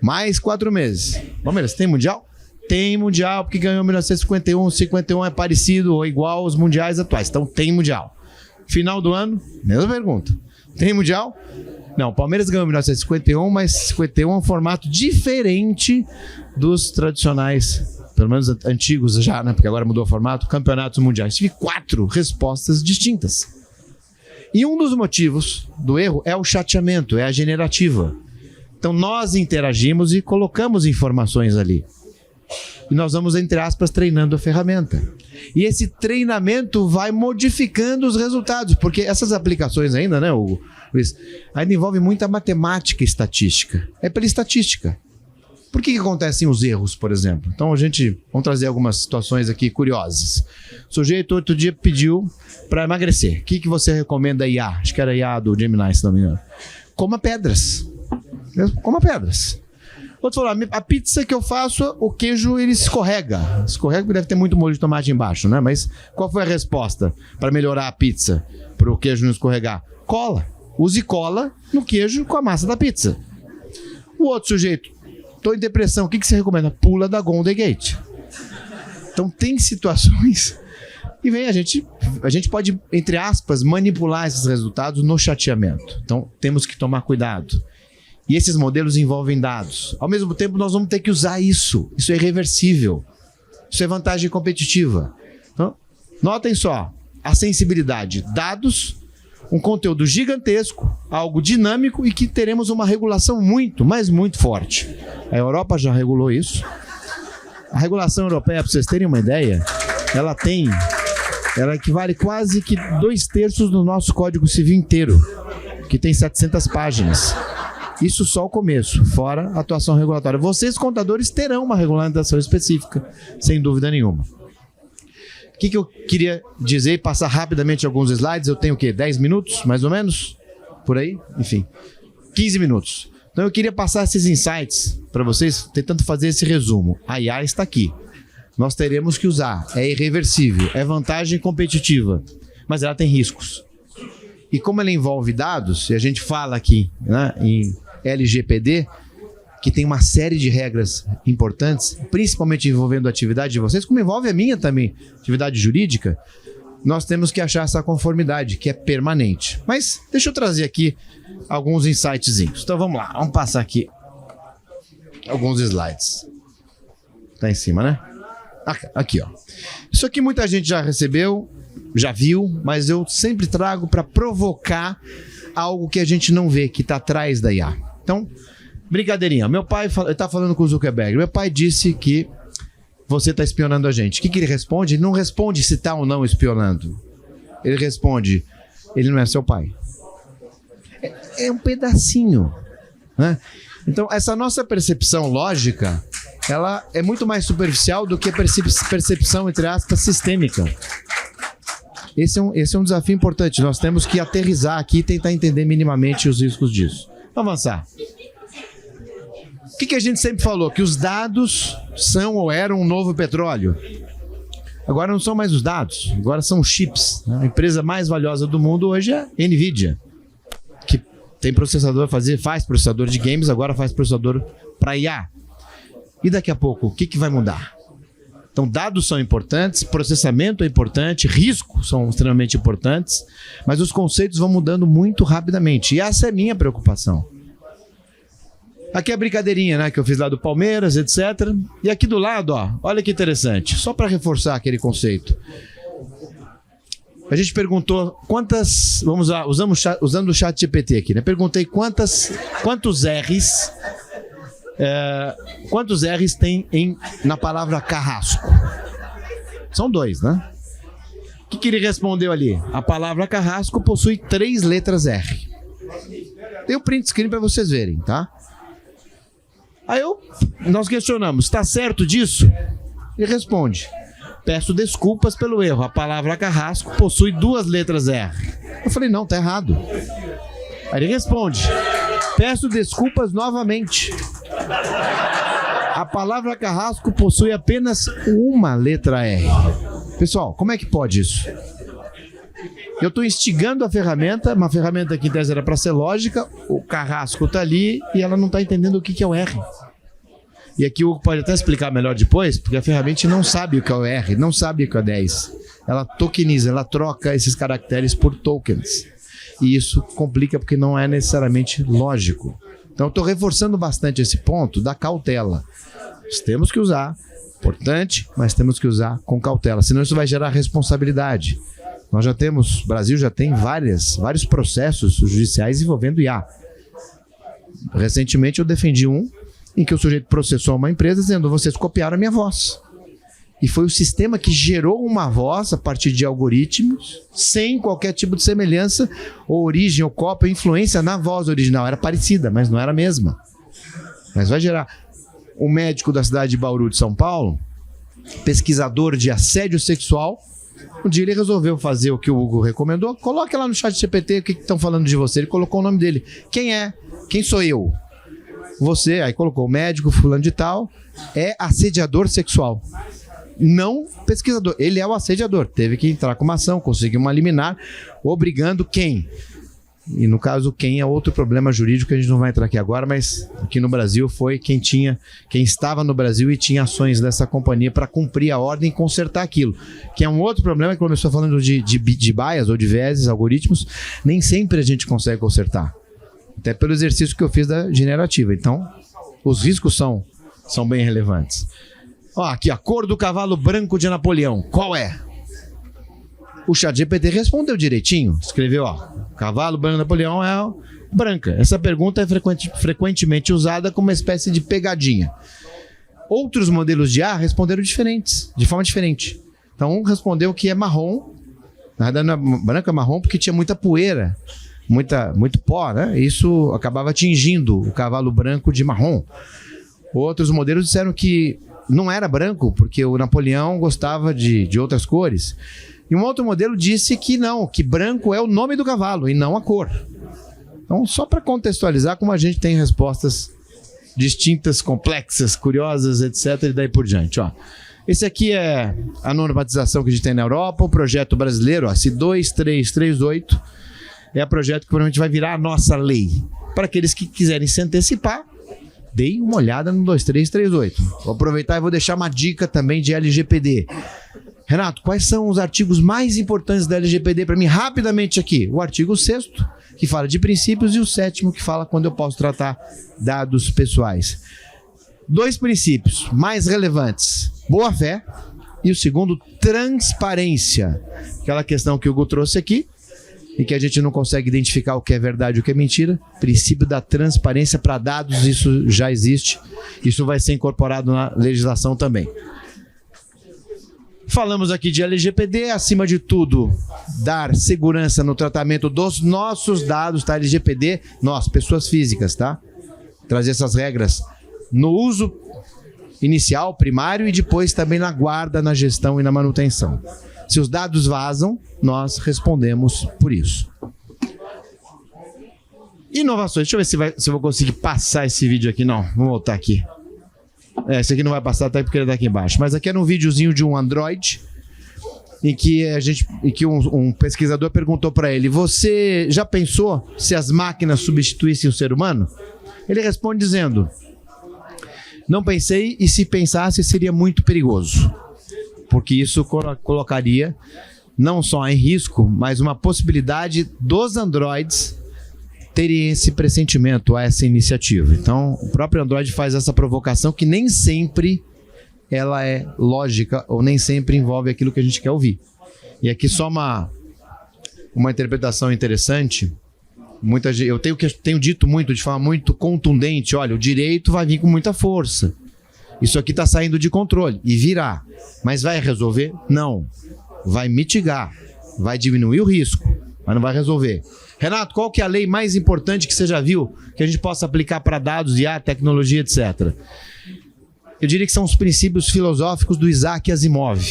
Mais 4 meses. Palmeiras tem Mundial? Tem Mundial, porque ganhou em 1951. 51 é parecido ou igual aos Mundiais atuais. Então tem Mundial. Final do ano, mesma pergunta. Tem Mundial? Não, o Palmeiras ganhou em 1951, mas 51 é um formato diferente dos tradicionais, pelo menos antigos já, né? Porque agora mudou o formato, campeonatos mundiais. Tive 4 respostas distintas. E um dos motivos do erro é o chateamento, é a generativa. Então nós interagimos e colocamos informações ali. E nós vamos, entre aspas, treinando a ferramenta. E esse treinamento vai modificando os resultados, porque essas aplicações ainda, né, Hugo, Luiz, ainda envolvem muita matemática e estatística. É pela estatística. Por que acontecem os erros, por exemplo? Então vamos trazer algumas situações aqui curiosas. O sujeito outro dia pediu para emagrecer. O que você recomenda IA? Acho que era IA do Gemini, se não me engano. Coma pedras. Coma pedras. Outro falou, a pizza que eu faço, o queijo ele escorrega. Escorrega porque deve ter muito molho de tomate embaixo, né? Mas qual foi a resposta para melhorar a pizza, para o queijo não escorregar? Cola. Use cola no queijo com a massa da pizza. O outro sujeito, estou em depressão, o que você recomenda? Pula da Golden Gate. Então tem situações e a gente pode, entre aspas, manipular esses resultados no chateamento. Então temos que tomar cuidado. E esses modelos envolvem dados. Ao mesmo tempo, nós vamos ter que usar isso. Isso é irreversível. Isso é vantagem competitiva. Então, notem só, a sensibilidade. Dados, um conteúdo gigantesco, algo dinâmico e que teremos uma regulação muito, mas muito forte. A Europa já regulou isso. A regulação europeia, para vocês terem uma ideia, ela equivale quase que 2/3 do nosso Código Civil inteiro, que tem 700 páginas. Isso só o começo, fora a atuação regulatória. Vocês, contadores, terão uma regulamentação específica, sem dúvida nenhuma. O que eu queria dizer e passar rapidamente alguns slides? Eu tenho o quê? 10 minutos, mais ou menos? Por aí? Enfim, 15 minutos. Então eu queria passar esses insights para vocês, tentando fazer esse resumo. A IA está aqui. Nós teremos que usar. É irreversível, é vantagem competitiva, mas ela tem riscos. E como ela envolve dados, e a gente fala aqui, né, em LGPD, que tem uma série de regras importantes, principalmente envolvendo a atividade de vocês, como envolve a minha também, atividade jurídica, nós temos que achar essa conformidade, que é permanente. Mas deixa eu trazer aqui alguns insightzinhos. Então vamos lá, vamos passar aqui alguns slides. Tá em cima, né? Aqui, ó. Isso aqui muita gente já recebeu, já viu, mas eu sempre trago para provocar algo que a gente não vê, que está atrás da IA. Então, brincadeirinha. Meu pai está falando com o Zuckerberg. Meu pai disse que você está espionando a gente. O que ele responde? Ele não responde se está ou não espionando. Ele responde, ele não é seu pai. É um pedacinho, né? Então, essa nossa percepção lógica, ela é muito mais superficial do que a percepção, entre aspas, sistêmica. Esse é um desafio importante. Nós temos que aterrissar aqui e tentar entender minimamente os riscos disso. Vamos avançar. O que a gente sempre falou? Que os dados são ou eram um novo petróleo. Agora não são mais os dados, agora são chips. A empresa mais valiosa do mundo hoje é a NVIDIA, que tem processador, faz processador de games, agora faz processador para IA. E daqui a pouco, o que vai mudar? Então, dados são importantes, processamento é importante, riscos são extremamente importantes, mas os conceitos vão mudando muito rapidamente. E essa é a minha preocupação. Aqui é a brincadeirinha, né, que eu fiz lá do Palmeiras, etc. E aqui do lado, ó, olha que interessante, só para reforçar aquele conceito. A gente perguntou quantas, vamos lá, usando o chat GPT aqui, né? Perguntei quantos R's tem na palavra carrasco? São 2, né? O que ele respondeu ali? A palavra carrasco possui 3 letras R. Tem o print screen para vocês verem, tá? Aí nós questionamos, está certo disso? Ele responde, peço desculpas pelo erro, a palavra carrasco possui 2 letras R. Eu falei, não, tá errado. Aí ele responde, peço desculpas novamente. A palavra carrasco possui apenas 1 letra R. Pessoal, como é que pode isso? Eu estou instigando a ferramenta, uma ferramenta que em tese era para ser lógica, o carrasco está ali e ela não está entendendo o que é o R. E aqui o Hugo pode até explicar melhor depois, porque a ferramenta não sabe o que é o R, não sabe o que é o 10. Ela tokeniza, ela troca esses caracteres por tokens. E isso complica porque não é necessariamente lógico. Então eu estou reforçando bastante esse ponto da cautela. Nós temos que usar, importante, mas temos que usar com cautela, senão isso vai gerar responsabilidade. Nós já temos, o Brasil já tem vários processos judiciais envolvendo IA. Recentemente eu defendi um em que o sujeito processou uma empresa dizendo, vocês copiaram a minha voz. E foi o sistema que gerou uma voz a partir de algoritmos, sem qualquer tipo de semelhança, ou origem, ou cópia, ou influência na voz original. Era parecida, mas não era a mesma. Mas vai gerar. Um médico da cidade de Bauru, de São Paulo, pesquisador de assédio sexual, um dia ele resolveu fazer o que o Hugo recomendou. Coloque lá no chat GPT o que estão falando de você. Ele colocou o nome dele. Quem é? Quem sou eu? Você, aí colocou o médico fulano de tal, é assediador sexual. Não pesquisador, ele é o assediador. Teve que entrar com uma ação, conseguiu uma liminar, obrigando quem? E no caso, quem é outro problema jurídico que a gente não vai entrar aqui agora, mas aqui no Brasil foi quem estava no Brasil e tinha ações dessa companhia para cumprir a ordem e consertar aquilo. Que é um outro problema que começou falando de bias ou de vieses, algoritmos, nem sempre a gente consegue consertar. Até pelo exercício que eu fiz da generativa. Então, os riscos são bem relevantes. Ó, aqui, a cor do cavalo branco de Napoleão, qual é? O ChatGPT respondeu direitinho, escreveu, ó, cavalo branco de Napoleão é branca. Essa pergunta é frequentemente usada como uma espécie de pegadinha. Outros modelos de IA responderam de forma diferente. Então, um respondeu que é marrom, na verdade não é branco, é marrom porque tinha muita poeira, muito pó, né? Isso acabava atingindo o cavalo branco de marrom. Outros modelos disseram que não era branco, porque o Napoleão gostava de outras cores. E um outro modelo disse que não, que branco é o nome do cavalo e não a cor. Então, só para contextualizar como a gente tem respostas distintas, complexas, curiosas, etc. e daí por diante. Ó. Esse aqui é a normatização que a gente tem na Europa, o projeto brasileiro, ó, esse 2338, é o projeto que provavelmente vai virar a nossa lei. Para aqueles que quiserem se antecipar, deem uma olhada no 2338. Vou aproveitar e vou deixar uma dica também de LGPD. Renato, quais são os artigos mais importantes da LGPD para mim? Rapidamente aqui. O artigo 6º, que fala de princípios, e o 7º, que fala quando eu posso tratar dados pessoais. 2 princípios mais relevantes: boa-fé, e o segundo, transparência. Aquela questão que o Hugo trouxe aqui, e que a gente não consegue identificar o que é verdade e o que é mentira. Princípio da transparência para dados, isso já existe. Isso vai ser incorporado na legislação também. Falamos aqui de LGPD, acima de tudo, dar segurança no tratamento dos nossos dados, tá? LGPD, nós, pessoas físicas, tá? Trazer essas regras no uso inicial, primário, e depois também na guarda, na gestão e na manutenção. Se os dados vazam, nós respondemos por isso. Inovações. Deixa eu ver se eu vou conseguir passar esse vídeo aqui. Não, vamos voltar aqui. Esse aqui não vai passar até porque ele está aqui embaixo. Mas aqui era um videozinho de um Android em que um pesquisador perguntou para ele: você já pensou se as máquinas substituíssem o ser humano? Ele responde dizendo: não pensei, e se pensasse seria muito perigoso, porque isso colocaria não só em risco, mas uma possibilidade dos Androids terem esse pressentimento a essa iniciativa. Então, o próprio Android faz essa provocação que nem sempre ela é lógica ou nem sempre envolve aquilo que a gente quer ouvir. E aqui só uma interpretação interessante. Eu tenho dito muito, de forma muito contundente: olha, o direito vai vir com muita força. Isso aqui está saindo de controle, e virá. Mas vai resolver? Não. Vai mitigar, vai diminuir o risco, mas não vai resolver. Renato, qual que é a lei mais importante que você já viu que a gente possa aplicar para dados, IA, tecnologia, etc.? Eu diria que são os princípios filosóficos do Isaac Asimov.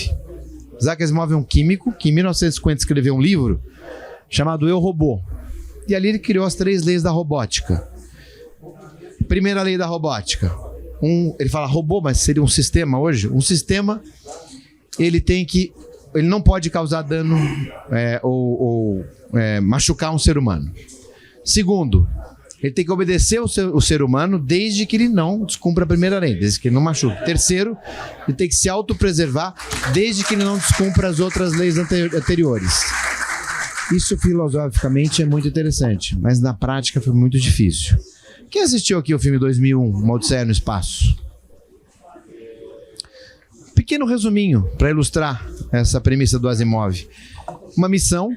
Isaac Asimov é um químico que em 1950 escreveu um livro chamado Eu, Robô. E ali ele criou as 3 leis da robótica. Primeira lei da robótica. Ele fala robô, mas seria um sistema hoje. Um sistema, ele não pode causar dano ou machucar um ser humano. Segundo, ele tem que obedecer o ser humano desde que ele não descumpra a primeira lei, desde que ele não machuque. Terceiro, ele tem que se autopreservar desde que ele não descumpra as outras leis anteriores. Isso filosoficamente é muito interessante, mas na prática foi muito difícil. Quem assistiu aqui o filme 2001, Uma Odisseia no Espaço? Pequeno resuminho para ilustrar essa premissa do Asimov. Uma missão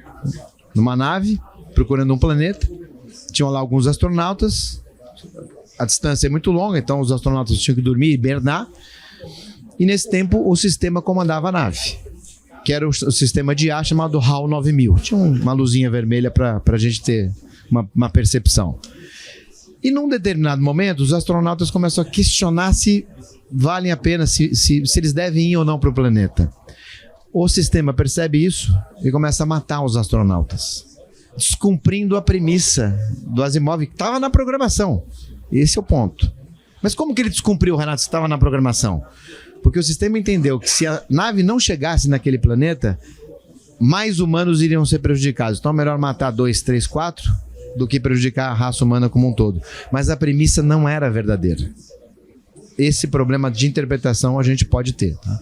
numa nave procurando um planeta. Tinham lá alguns astronautas. A distância é muito longa, então os astronautas tinham que dormir e hibernar. E nesse tempo o sistema comandava a nave, que era o sistema de IA chamado HAL 9000. Tinha uma luzinha vermelha para a gente ter uma percepção. E num determinado momento, os astronautas começam a questionar se valem a pena, se eles devem ir ou não para o planeta. O sistema percebe isso e começa a matar os astronautas, descumprindo a premissa do Asimov, que estava na programação. Esse é o ponto. Mas como que ele descumpriu, Renato, se estava na programação? Porque o sistema entendeu que se a nave não chegasse naquele planeta, mais humanos iriam ser prejudicados. Então é melhor matar 2, 3, 4 do que prejudicar a raça humana como um todo. Mas a premissa não era verdadeira. Esse problema de interpretação a gente pode ter, tá?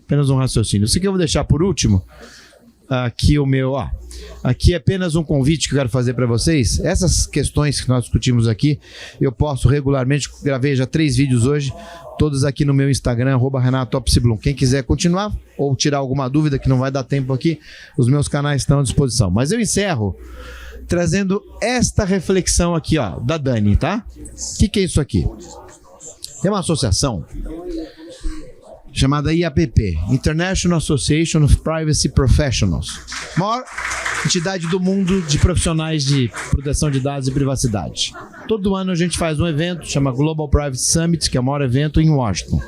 Apenas um raciocínio. Isso aqui eu vou deixar por último. Aqui é apenas um convite que eu quero fazer para vocês. Essas questões que nós discutimos aqui, eu posto regularmente. Gravei já 3 vídeos hoje, todos aqui no meu Instagram, @RenatoTopsBloom. Quem quiser continuar ou tirar alguma dúvida que não vai dar tempo aqui, os meus canais estão à disposição. Mas eu encerro trazendo esta reflexão aqui, ó, da Dani, tá? O que é isso aqui? Tem uma associação chamada IAPP, International Association of Privacy Professionals, maior entidade do mundo de profissionais de proteção de dados e privacidade. Todo ano a gente faz um evento, chama Global Privacy Summit, que é o maior evento em Washington.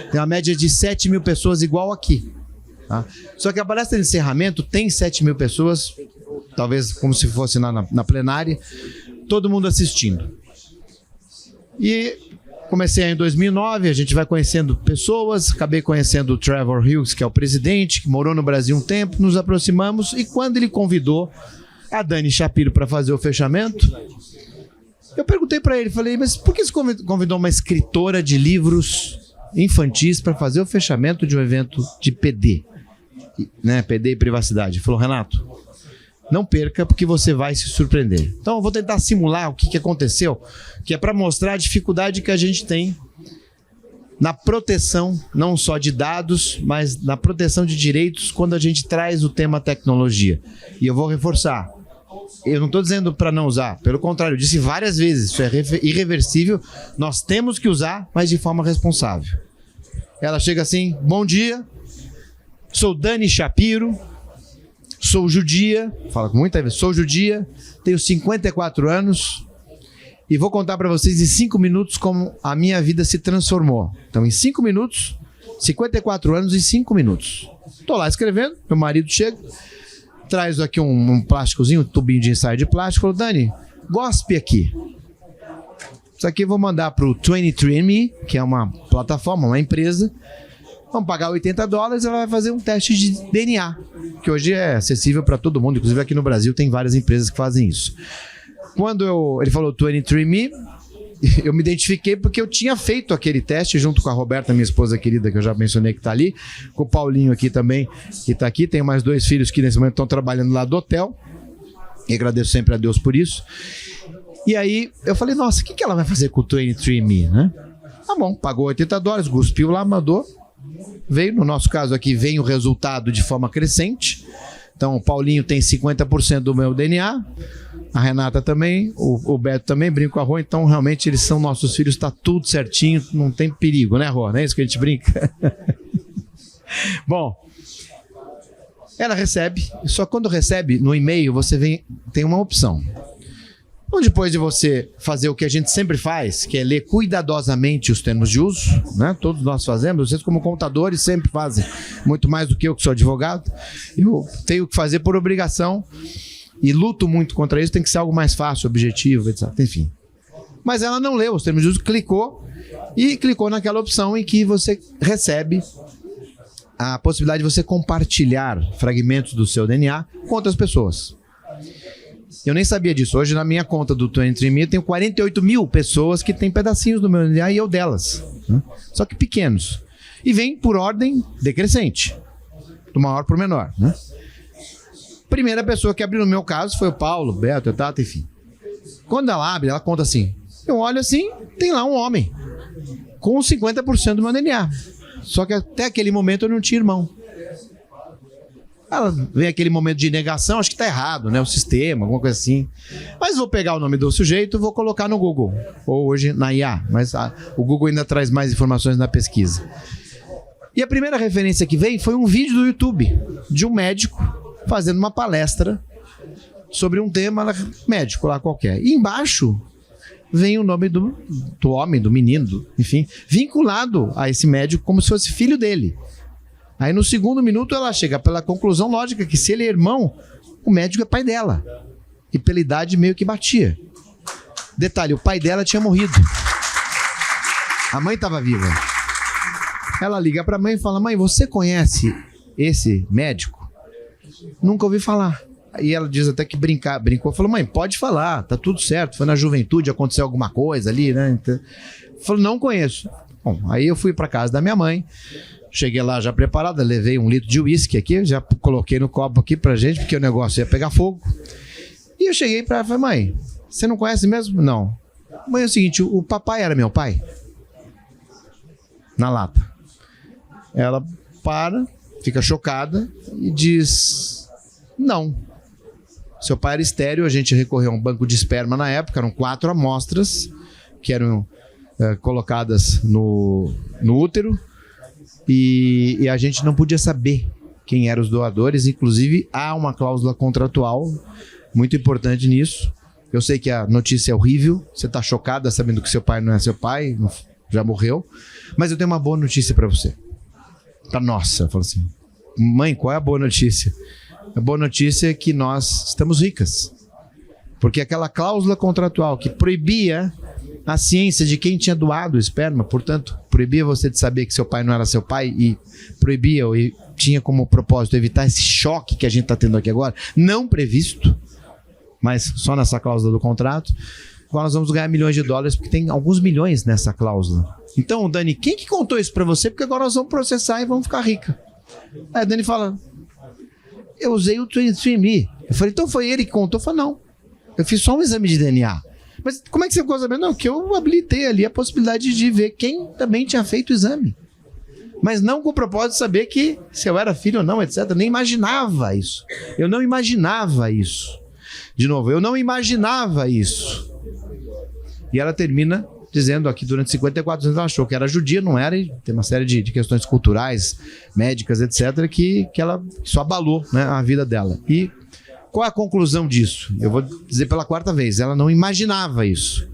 Tem uma média de 7 mil pessoas igual aqui. Tá? Só que a palestra de encerramento tem 7 mil pessoas, talvez como se fosse na plenária, todo mundo assistindo. E comecei em 2009, a gente vai conhecendo pessoas, acabei conhecendo o Trevor Hughes, que é o presidente, que morou no Brasil um tempo, nos aproximamos, e quando ele convidou a Dani Shapiro para fazer o fechamento, eu perguntei para ele, falei, mas por que você convidou uma escritora de livros infantis para fazer o fechamento de um evento de PD, né, PD e privacidade? Ele falou, Renato, não perca, porque você vai se surpreender. Então eu vou tentar simular o que aconteceu, que é para mostrar a dificuldade que a gente tem na proteção, não só de dados, mas na proteção de direitos quando a gente traz o tema tecnologia. E eu vou reforçar. Eu não estou dizendo para não usar, pelo contrário, eu disse várias vezes, isso é irreversível, nós temos que usar, mas de forma responsável. Ela chega assim, bom dia, sou Dani Shapiro, sou judia, fala com muita vez, sou judia, tenho 54 anos e vou contar para vocês em 5 minutos como a minha vida se transformou. Então, em 5 minutos, 54 anos e 5 minutos. Estou lá escrevendo, meu marido chega, traz aqui um plásticozinho, um tubinho de ensaio de plástico, falou, Dani, gospe aqui. Isso aqui eu vou mandar para o 23andMe, que é uma plataforma, uma empresa. Vamos pagar $80, ela vai fazer um teste de DNA, que hoje é acessível para todo mundo, inclusive aqui no Brasil tem várias empresas que fazem isso. Quando ele falou 23andMe, eu me identifiquei porque eu tinha feito aquele teste junto com a Roberta, minha esposa querida, que eu já mencionei que está ali, com o Paulinho aqui também, que está aqui, tenho mais 2 filhos que nesse momento estão trabalhando lá do hotel, e agradeço sempre a Deus por isso. E aí eu falei, nossa, o que ela vai fazer com o 23andMe, né? Tá bom, pagou $80, cuspiu lá, mandou. Veio, no nosso caso aqui, vem o resultado de forma crescente. Então, o Paulinho tem 50% do meu DNA, a Renata também, o Beto também, brinco com a Rô, então realmente eles são nossos filhos, tá tudo certinho, não tem perigo, né, Rô? Não é isso que a gente brinca? Bom, ela recebe, só quando recebe no e-mail, tem uma opção. Então, depois de você fazer o que a gente sempre faz, que é ler cuidadosamente os termos de uso, né? Todos nós fazemos, vocês como contadores sempre fazem, muito mais do que eu que sou advogado, eu tenho que fazer por obrigação e luto muito contra isso, tem que ser algo mais fácil, objetivo, etc. Enfim. Mas ela não leu os termos de uso, clicou naquela opção em que você recebe a possibilidade de você compartilhar fragmentos do seu DNA com outras pessoas. Eu nem sabia disso. Hoje, na minha conta do 23andMe, eu tenho 48 mil pessoas que têm pedacinhos do meu DNA e eu delas. Né? Só que pequenos. E vem por ordem decrescente. Do maior para o menor. Né? Primeira pessoa que abriu no meu caso foi o Paulo, Beto, Tata, enfim. Quando ela abre, ela conta assim. Eu olho assim, tem lá um homem. Com 50% do meu DNA. Só que até aquele momento eu não tinha irmão. Ela vem aquele momento de negação, acho que está errado, né? O sistema, alguma coisa assim. Mas vou pegar o nome do sujeito e vou colocar no Google. Ou hoje na IA. Mas o Google ainda traz mais informações na pesquisa. E a primeira referência que veio foi um vídeo do YouTube de um médico fazendo uma palestra sobre um tema médico lá qualquer. E embaixo vem o nome do homem, do menino, enfim, vinculado a esse médico como se fosse filho dele. Aí no segundo minuto ela chega pela conclusão lógica que se ele é irmão, o médico é pai dela. E pela idade meio que batia. Detalhe, o pai dela tinha morrido. A mãe estava viva. Ela liga para a mãe e fala, mãe, você conhece esse médico? Nunca ouvi falar. E ela diz até que brincou, falou, mãe, pode falar, tá tudo certo, foi na juventude, aconteceu alguma coisa ali, né? Então, falou, não conheço. Bom, aí eu fui para casa da minha mãe, cheguei lá já preparado, levei 1 litro de uísque aqui, já coloquei no copo aqui pra gente, porque o negócio ia pegar fogo. E eu cheguei pra ela e falei, mãe, você não conhece mesmo? Não. Mãe, é o seguinte, o papai era meu pai? Na lata. Ela para, fica chocada e diz, não. Seu pai era estéril, a gente recorreu a um banco de esperma na época, eram 4 amostras que eram colocadas no útero. E a gente não podia saber quem eram os doadores, inclusive há uma cláusula contratual muito importante nisso. Eu sei que a notícia é horrível, você está chocada sabendo que seu pai não é seu pai, já morreu, mas eu tenho uma boa notícia para você. Para nós, eu falo assim, mãe, qual é a boa notícia? A boa notícia é que nós estamos ricas. Porque aquela cláusula contratual que proibia a ciência de quem tinha doado o esperma, portanto, proibia você de saber que seu pai não era seu pai e proibia e tinha como propósito evitar esse choque que a gente está tendo aqui agora, não previsto, mas só nessa cláusula do contrato. Agora nós vamos ganhar milhões de dólares porque tem alguns milhões nessa cláusula. Então, Dani, quem que contou isso para você? Porque agora nós vamos processar e vamos ficar rica. Aí a Dani fala, eu usei o 23andMe. Eu falei, então foi ele que contou? Eu falei, não, eu fiz só um exame de DNA. Mas como é que você ficou sabendo? Não, que eu habilitei ali a possibilidade de ver quem também tinha feito o exame. Mas não com o propósito de saber que se eu era filho ou não, etc. Eu nem imaginava isso. Eu não imaginava isso. De novo, eu não imaginava isso. E ela termina dizendo aqui, durante 54 anos, ela achou que era judia, não era, e tem uma série de questões culturais, médicas, etc., que ela só abalou, né, a vida dela. E qual é a conclusão disso? Eu vou dizer pela quarta vez, ela não imaginava isso.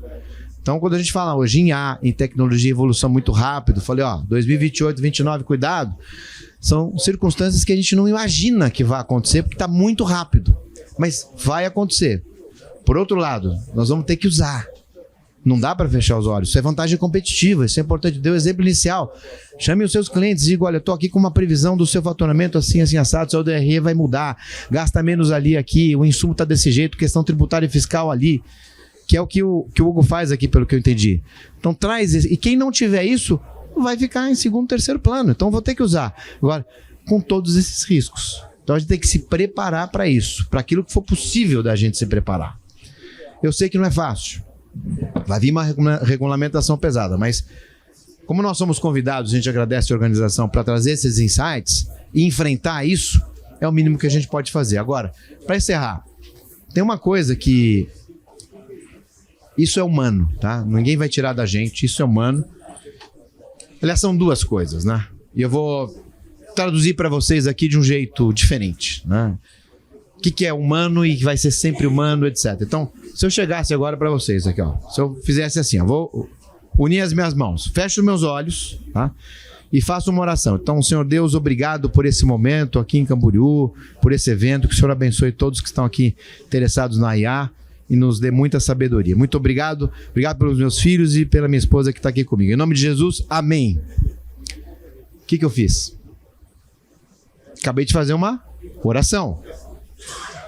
Então, quando a gente fala hoje em tecnologia e evolução muito rápido, falei, 2028, 2029, cuidado, são circunstâncias que a gente não imagina que vai acontecer, porque está muito rápido. Mas vai acontecer. Por outro lado, nós vamos ter que usar. Não dá para fechar os olhos. Isso é vantagem competitiva, isso é importante. Dê o exemplo inicial. Chame os seus clientes e diga, olha, eu estou aqui com uma previsão do seu faturamento assim, assim, assado, seu DRE vai mudar, gasta menos ali, aqui, o insumo está desse jeito, questão tributária e fiscal ali, que é o que o Hugo faz aqui, pelo que eu entendi. Então traz, e quem não tiver isso, vai ficar em segundo, terceiro plano. Então vou ter que usar. Agora, com todos esses riscos. Então a gente tem que se preparar para isso, para aquilo que for possível da gente se preparar. Eu sei que não é fácil. Vai vir uma regulamentação pesada, mas como nós somos convidados, a gente agradece a organização para trazer esses insights e enfrentar isso, é o mínimo que a gente pode fazer. Agora, para encerrar, tem uma coisa que isso é humano, tá? Ninguém vai tirar da gente, isso é humano. Aliás, são duas coisas, né? E eu vou traduzir para vocês aqui de um jeito diferente, né? O que é humano e que vai ser sempre humano, etc. Então, se eu chegasse agora para vocês aqui, se eu fizesse assim, eu vou unir as minhas mãos, fecho os meus olhos, tá? E faço uma oração. Então, Senhor Deus, obrigado por esse momento aqui em Camboriú, por esse evento, que o Senhor abençoe todos que estão aqui interessados na IA e nos dê muita sabedoria. Muito obrigado, obrigado pelos meus filhos e pela minha esposa que está aqui comigo. Em nome de Jesus, amém. O que eu fiz? Acabei de fazer uma oração.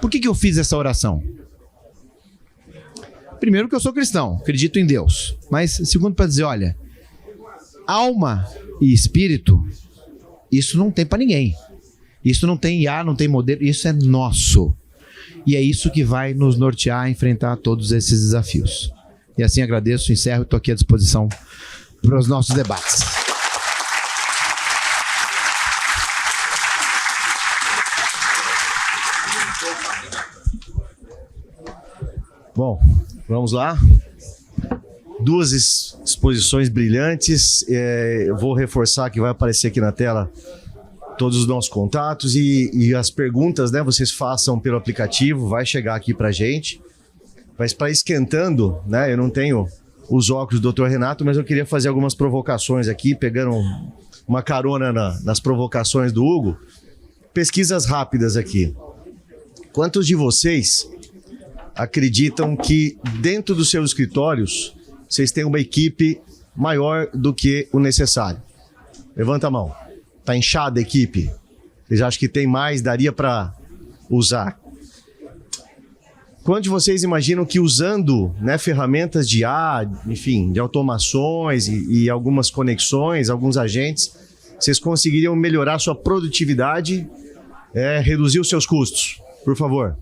Por que eu fiz essa oração? Primeiro que eu sou cristão, acredito em Deus. Mas segundo para dizer, olha, alma e espírito, isso não tem para ninguém. Isso não tem IA, não tem modelo, isso é nosso. E é isso que vai nos nortear a enfrentar todos esses desafios. E assim agradeço, encerro e estou aqui à disposição para os nossos debates. Bom, vamos lá. Duas exposições brilhantes. Eu vou reforçar que vai aparecer aqui na tela todos os nossos contatos e as perguntas, né? Vocês façam pelo aplicativo, vai chegar aqui pra gente. Mas para esquentando, né? Eu não tenho os óculos do Dr. Renato, mas eu queria fazer algumas provocações aqui, pegando uma carona nas provocações do Hugo. Pesquisas rápidas aqui. Quantos de vocês acreditam que dentro dos seus escritórios vocês têm uma equipe maior do que o necessário? Levanta a mão. Está inchada a equipe? Vocês acham que tem mais, daria para usar? Quantos de vocês imaginam que usando, né, ferramentas de IA, enfim, de automações e algumas conexões, alguns agentes, vocês conseguiriam melhorar a sua produtividade, reduzir os seus custos? Por favor.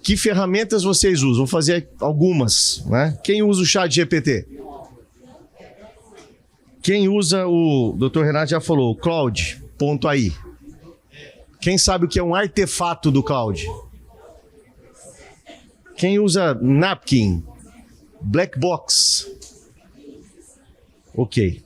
Que ferramentas vocês usam? Vou fazer algumas, né? Quem usa o ChatGPT? Quem usa o Dr. Renato já falou, o Cloud.ai. Quem sabe o que é um artefato do Cloud? Quem usa Napkin? Black Box? Ok.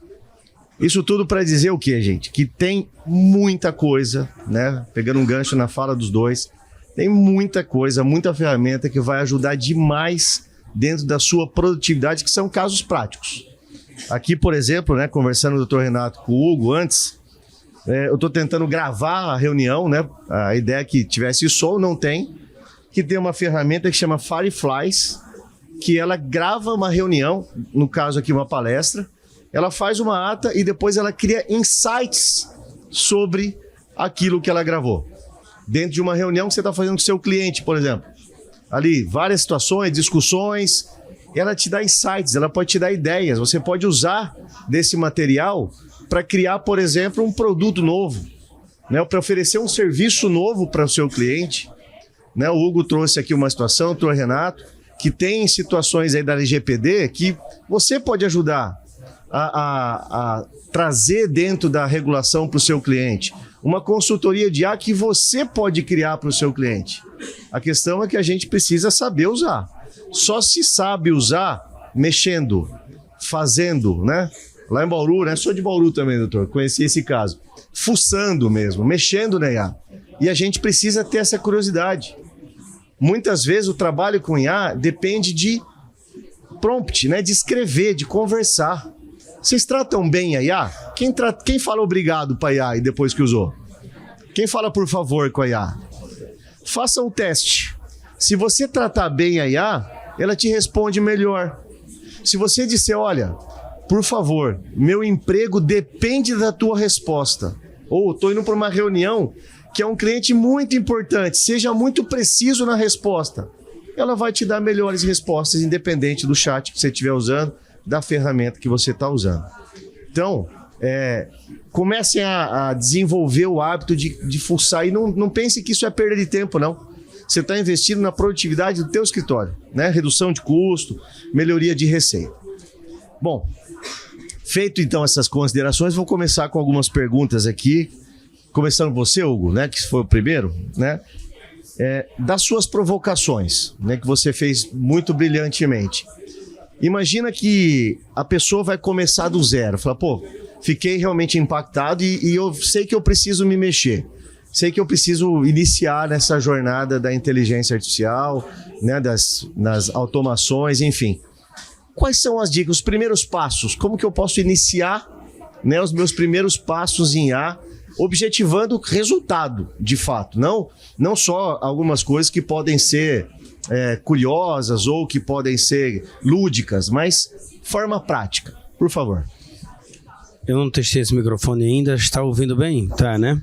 Isso tudo para dizer o quê, gente? Que tem muita coisa, né? Pegando um gancho na fala dos dois. Tem muita coisa, muita ferramenta que vai ajudar demais dentro da sua produtividade, que são casos práticos. Aqui, por exemplo, né, conversando com o Dr. Renato com o Hugo antes, eu estou tentando gravar a reunião, né? A ideia é que tivesse som, não tem. que tem uma ferramenta que chama Fireflies, que ela grava uma reunião, no caso aqui uma palestra, ela faz uma ata e depois ela cria insights sobre aquilo que ela gravou. Dentro de uma reunião que você está fazendo com o seu cliente, por exemplo. Ali, várias situações, discussões, ela te dá insights, ela pode te dar ideias. Você pode usar desse material para criar, por exemplo, um produto novo, né? Para oferecer um serviço novo para o seu cliente. Né? O Hugo trouxe aqui uma situação, o Renato, que tem situações aí da LGPD que você pode ajudar a trazer dentro da regulação para o seu cliente. Uma consultoria de IA que você pode criar para o seu cliente. A questão é que a gente precisa saber usar. Só se sabe usar mexendo, fazendo, né? Lá em Bauru, né? Sou de Bauru também, doutor, conheci esse caso. Fuçando mesmo, mexendo na IA. E a gente precisa ter essa curiosidade. Muitas vezes o trabalho com IA depende de prompt, né? De escrever, de conversar. Vocês tratam bem a IA? Quem fala obrigado para a IA e depois que usou? Quem fala por favor com a IA? Faça o teste. Se você tratar bem a IA, ela te responde melhor. Se você disser, olha, por favor, meu emprego depende da tua resposta. Ou estou indo para uma reunião que é um cliente muito importante, seja muito preciso na resposta. Ela vai te dar melhores respostas, independente do chat que você estiver usando, da ferramenta que você está usando. Então, comecem a desenvolver o hábito de fuçar e não pense que isso é perda de tempo, não. Você está investindo na produtividade do teu escritório, né? Redução de custo, melhoria de receita. Bom, feito então essas considerações, vou começar com algumas perguntas aqui. Começando com você, Hugo, né? Que foi o primeiro, né? Das suas provocações, né? Que você fez muito brilhantemente. Imagina que a pessoa vai começar do zero. Fala, pô, fiquei realmente impactado e eu sei que eu preciso me mexer. Sei que eu preciso iniciar nessa jornada da inteligência artificial, né, das automações, enfim. Quais são as dicas, os primeiros passos? Como que eu posso iniciar, né, os meus primeiros passos em IA, objetivando resultado, de fato? Não só algumas coisas que podem ser curiosas ou que podem ser lúdicas, mas forma prática, por favor. Eu não testei esse microfone ainda, está ouvindo bem? Tá, né?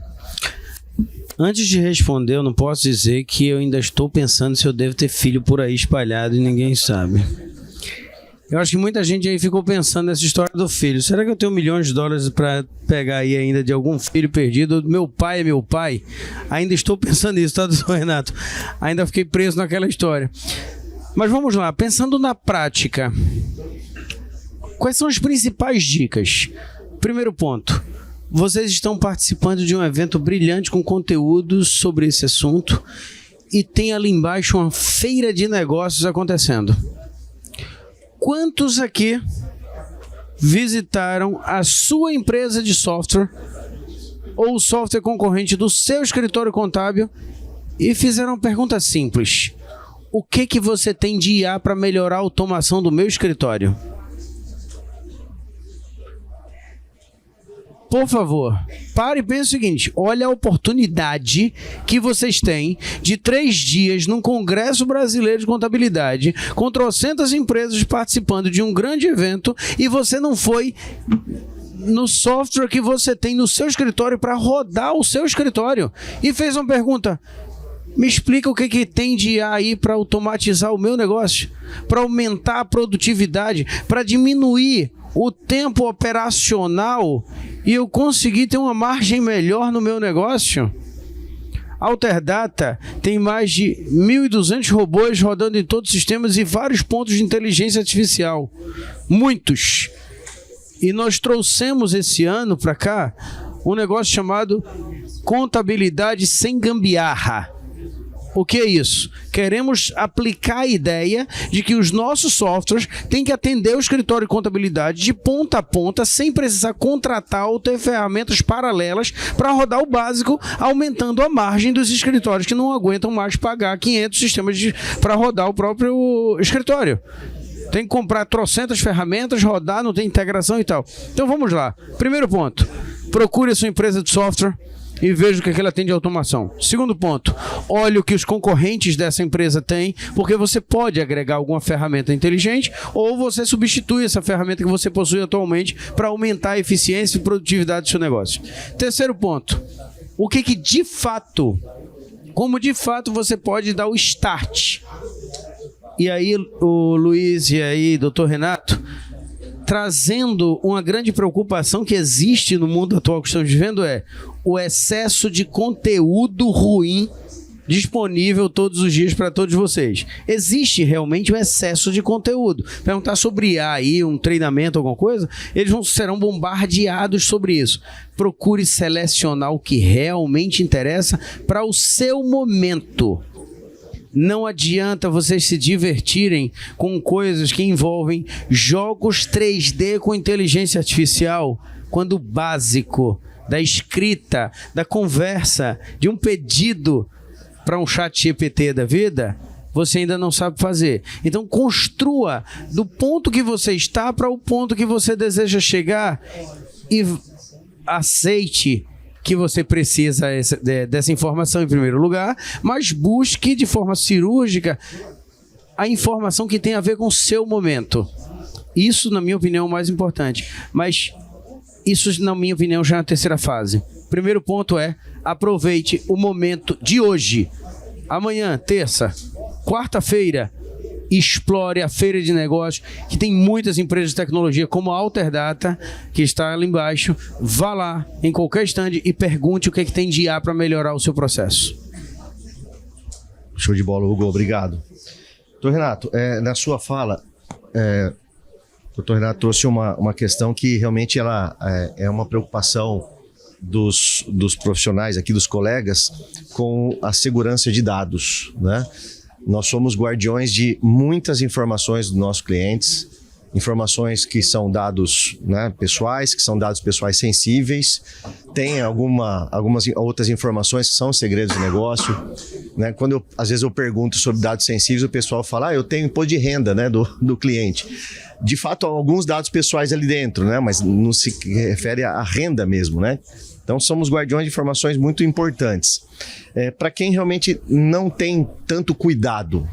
Antes de responder, eu não posso dizer que eu ainda estou pensando se eu devo ter filho por aí espalhado e ninguém sabe. Eu acho que muita gente aí ficou pensando nessa história do filho. Será que eu tenho milhões de dólares para pegar aí ainda de algum filho perdido? Meu pai é meu pai? Ainda estou pensando nisso, tá, doutor Renato? Ainda fiquei preso naquela história. Mas vamos lá, pensando na prática. Quais são as principais dicas? Primeiro ponto. Vocês estão participando de um evento brilhante com conteúdos sobre esse assunto e tem ali embaixo uma feira de negócios acontecendo. Quantos aqui visitaram a sua empresa de software ou o software concorrente do seu escritório contábil e fizeram uma pergunta simples? O que você tem de IA para melhorar a automação do meu escritório? Por favor, pare e pense o seguinte, olha a oportunidade que vocês têm de 3 dias num Congresso Brasileiro de Contabilidade, com trocentas empresas participando de um grande evento e você não foi no software que você tem no seu escritório para rodar o seu escritório e fez uma pergunta. Me explica o que tem de IA aí para automatizar o meu negócio, para aumentar a produtividade, para diminuir o tempo operacional e eu conseguir ter uma margem melhor no meu negócio. Alterdata tem mais de 1.200 robôs rodando em todos os sistemas e vários pontos de inteligência artificial. Muitos. E nós trouxemos esse ano para cá um negócio chamado contabilidade sem gambiarra. O que é isso? Queremos aplicar a ideia de que os nossos softwares têm que atender o escritório de contabilidade de ponta a ponta, sem precisar contratar ou ter ferramentas paralelas para rodar o básico, aumentando a margem dos escritórios que não aguentam mais pagar 500 sistemas para rodar o próprio escritório. Tem que comprar trocentas ferramentas, rodar, não tem integração e tal. Então vamos lá. Primeiro ponto. Procure a sua empresa de software. e veja o que ela tem de automação. Segundo ponto, olhe o que os concorrentes dessa empresa têm, porque você pode agregar alguma ferramenta inteligente ou você substitui essa ferramenta que você possui atualmente para aumentar a eficiência e produtividade do seu negócio. Terceiro ponto, o que de fato, como de fato você pode dar o start. E aí, o Luiz e aí, doutor Renato, trazendo uma grande preocupação que existe no mundo atual que estamos vivendo é o excesso de conteúdo ruim disponível todos os dias para todos vocês. Existe realmente um excesso de conteúdo. Perguntar sobre IA aí, um treinamento, alguma coisa, eles serão bombardeados sobre isso. Procure selecionar o que realmente interessa para o seu momento. Não adianta vocês se divertirem com coisas que envolvem jogos 3D com inteligência artificial, quando o básico da escrita, da conversa, de um pedido para um chat GPT da vida, você ainda não sabe fazer. Então construa do ponto que você está para o ponto que você deseja chegar e aceite que você precisa dessa informação em primeiro lugar, mas busque de forma cirúrgica a informação que tem a ver com o seu momento. Isso, na minha opinião, é o mais importante. Mas isso, na minha opinião, já é a terceira fase. Primeiro ponto é, aproveite o momento de hoje. Amanhã, terça, quarta-feira, explore a feira de negócios, que tem muitas empresas de tecnologia, como a Alterdata, que está ali embaixo. Vá lá, em qualquer stand, e pergunte o que tem de IA para melhorar o seu processo. Show de bola, Hugo. Obrigado. Doutor Renato, na sua fala, doutor Renato trouxe uma questão que realmente ela é uma preocupação dos profissionais aqui, dos colegas, com a segurança de dados, né? Nós somos guardiões de muitas informações dos nossos clientes, informações que são dados, né, pessoais, que são dados pessoais sensíveis, tem algumas outras informações que são segredos de negócio, né? Quando às vezes eu pergunto sobre dados sensíveis, o pessoal fala, eu tenho imposto de renda, né, do cliente. De fato, há alguns dados pessoais ali dentro, né, mas não se refere à renda mesmo, né? Então, somos guardiões de informações muito importantes. Para quem realmente não tem tanto cuidado,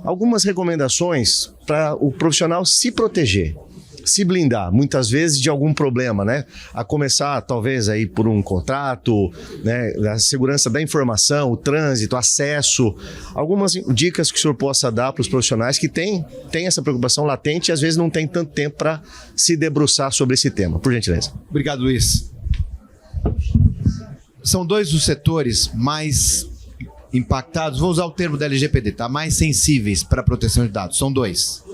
algumas recomendações para o profissional se proteger, se blindar, muitas vezes de algum problema, né? A começar, talvez, aí por um contrato, né? A segurança da informação, o trânsito, acesso. Algumas dicas que o senhor possa dar para os profissionais que têm essa preocupação latente e às vezes não tem tanto tempo para se debruçar sobre esse tema. Por gentileza. Obrigado, Luiz. São dois os setores mais impactados, vou usar o termo da LGPD, tá? Mais sensíveis para a proteção de dados. São dois.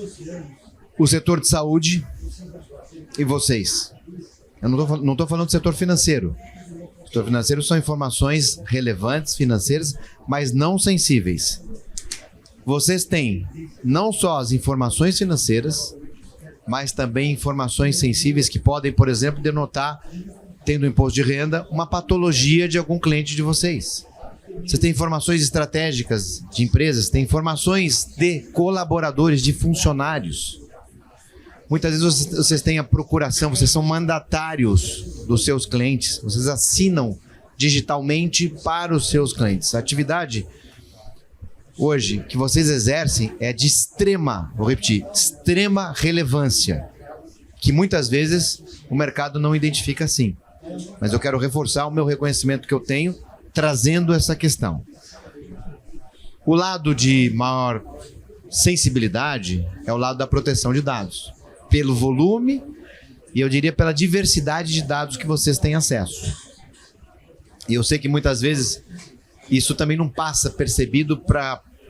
O setor de saúde e vocês. Eu não estou falando do setor financeiro. O setor financeiro são informações relevantes, financeiras, mas não sensíveis. Vocês têm não só as informações financeiras, mas também informações sensíveis que podem, por exemplo, denotar, tendo imposto de renda, uma patologia de algum cliente de vocês. Você tem informações estratégicas de empresas, tem informações de colaboradores, de funcionários. Muitas vezes vocês têm a procuração, vocês são mandatários dos seus clientes, vocês assinam digitalmente para os seus clientes. A atividade hoje que vocês exercem é de extrema, vou repetir, extrema relevância, que muitas vezes o mercado não identifica assim. Mas eu quero reforçar o meu reconhecimento que eu tenho, trazendo essa questão. O lado de maior sensibilidade é o lado da proteção de dados, pelo volume e eu diria pela diversidade de dados que vocês têm acesso. E eu sei que muitas vezes isso também não passa percebido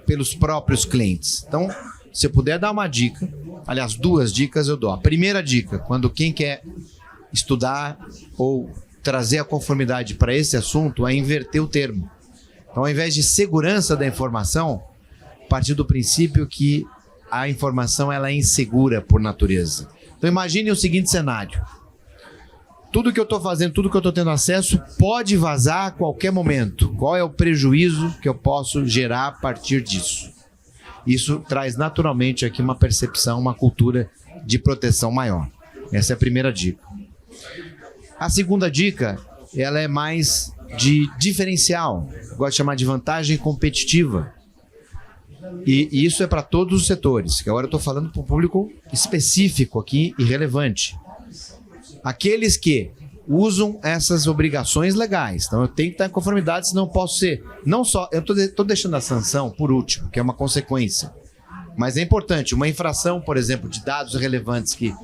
pelos próprios clientes. Então, se eu puder dar uma dica, aliás, 2 dicas eu dou. A primeira dica, quando quem quer estudar ou trazer a conformidade para esse assunto, é inverter o termo. Então, ao invés de segurança da informação, partir do princípio que a informação ela é insegura por natureza. Então, imagine o seguinte cenário. Tudo que eu estou fazendo, tudo que eu estou tendo acesso, pode vazar a qualquer momento. Qual é o prejuízo que eu posso gerar a partir disso? Isso traz naturalmente aqui uma percepção, uma cultura de proteção maior. Essa é a primeira dica. A segunda dica, ela é mais de diferencial, gosto de chamar de vantagem competitiva. E isso é para todos os setores, que agora eu estou falando para um público específico aqui e relevante. Aqueles que usam essas obrigações legais. Então eu tenho que estar em conformidade, senão eu posso ser... Não só... Eu estou deixando a sanção por último, que é uma consequência. Mas é importante. Uma infração, por exemplo, de dados relevantes que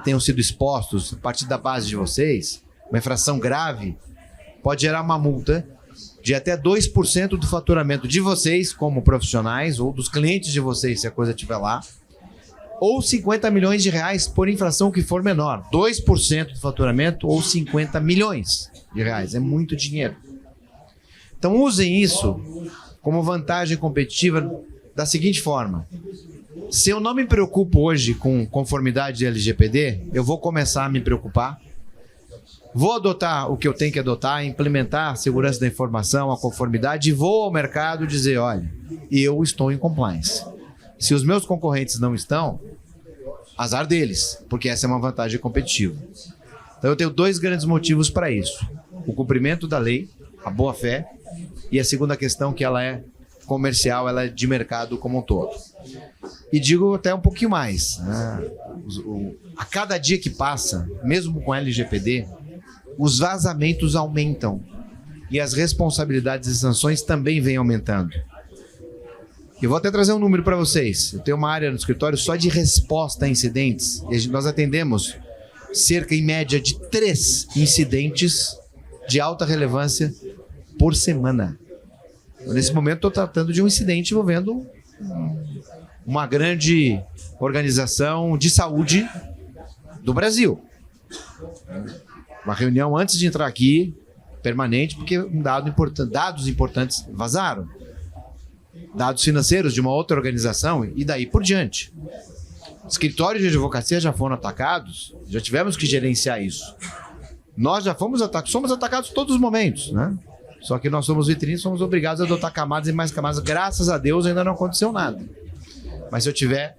tenham sido expostos a partir da base de vocês, uma infração grave, pode gerar uma multa de até 2% do faturamento de vocês como profissionais ou dos clientes de vocês, se a coisa estiver lá, ou 50 milhões de reais por infração que for menor. 2% do faturamento ou 50 milhões de reais. É muito dinheiro. Então usem isso como vantagem competitiva da seguinte forma. Se eu não me preocupo hoje com conformidade de LGPD, eu vou começar a me preocupar. Vou adotar o que eu tenho que adotar, implementar a segurança da informação, a conformidade, e vou ao mercado dizer, olha, eu estou em compliance. Se os meus concorrentes não estão, azar deles, porque essa é uma vantagem competitiva. Então eu tenho 2 grandes motivos para isso. O cumprimento da lei, a boa-fé, e a segunda questão que ela é comercial, ela é de mercado como um todo. E digo até um pouquinho mais, né? A cada dia que passa, mesmo com LGPD, os vazamentos aumentam e as responsabilidades e sanções também vêm aumentando. Eu vou até trazer um número para vocês. Eu tenho uma área no escritório só de resposta a incidentes. E nós atendemos cerca, em média, de 3 incidentes de alta relevância por semana. Nesse momento, estou tratando de um incidente envolvendo uma grande organização de saúde do Brasil. Uma reunião antes de entrar aqui, permanente, porque dados importantes vazaram. Dados financeiros de uma outra organização e daí por diante. Escritórios de advocacia já foram atacados, já tivemos que gerenciar isso. Nós já fomos atacados, somos atacados todos os momentos, né? Só que nós somos vitrines, somos obrigados a adotar camadas e mais camadas. Graças a Deus ainda não aconteceu nada. Mas se eu tiver,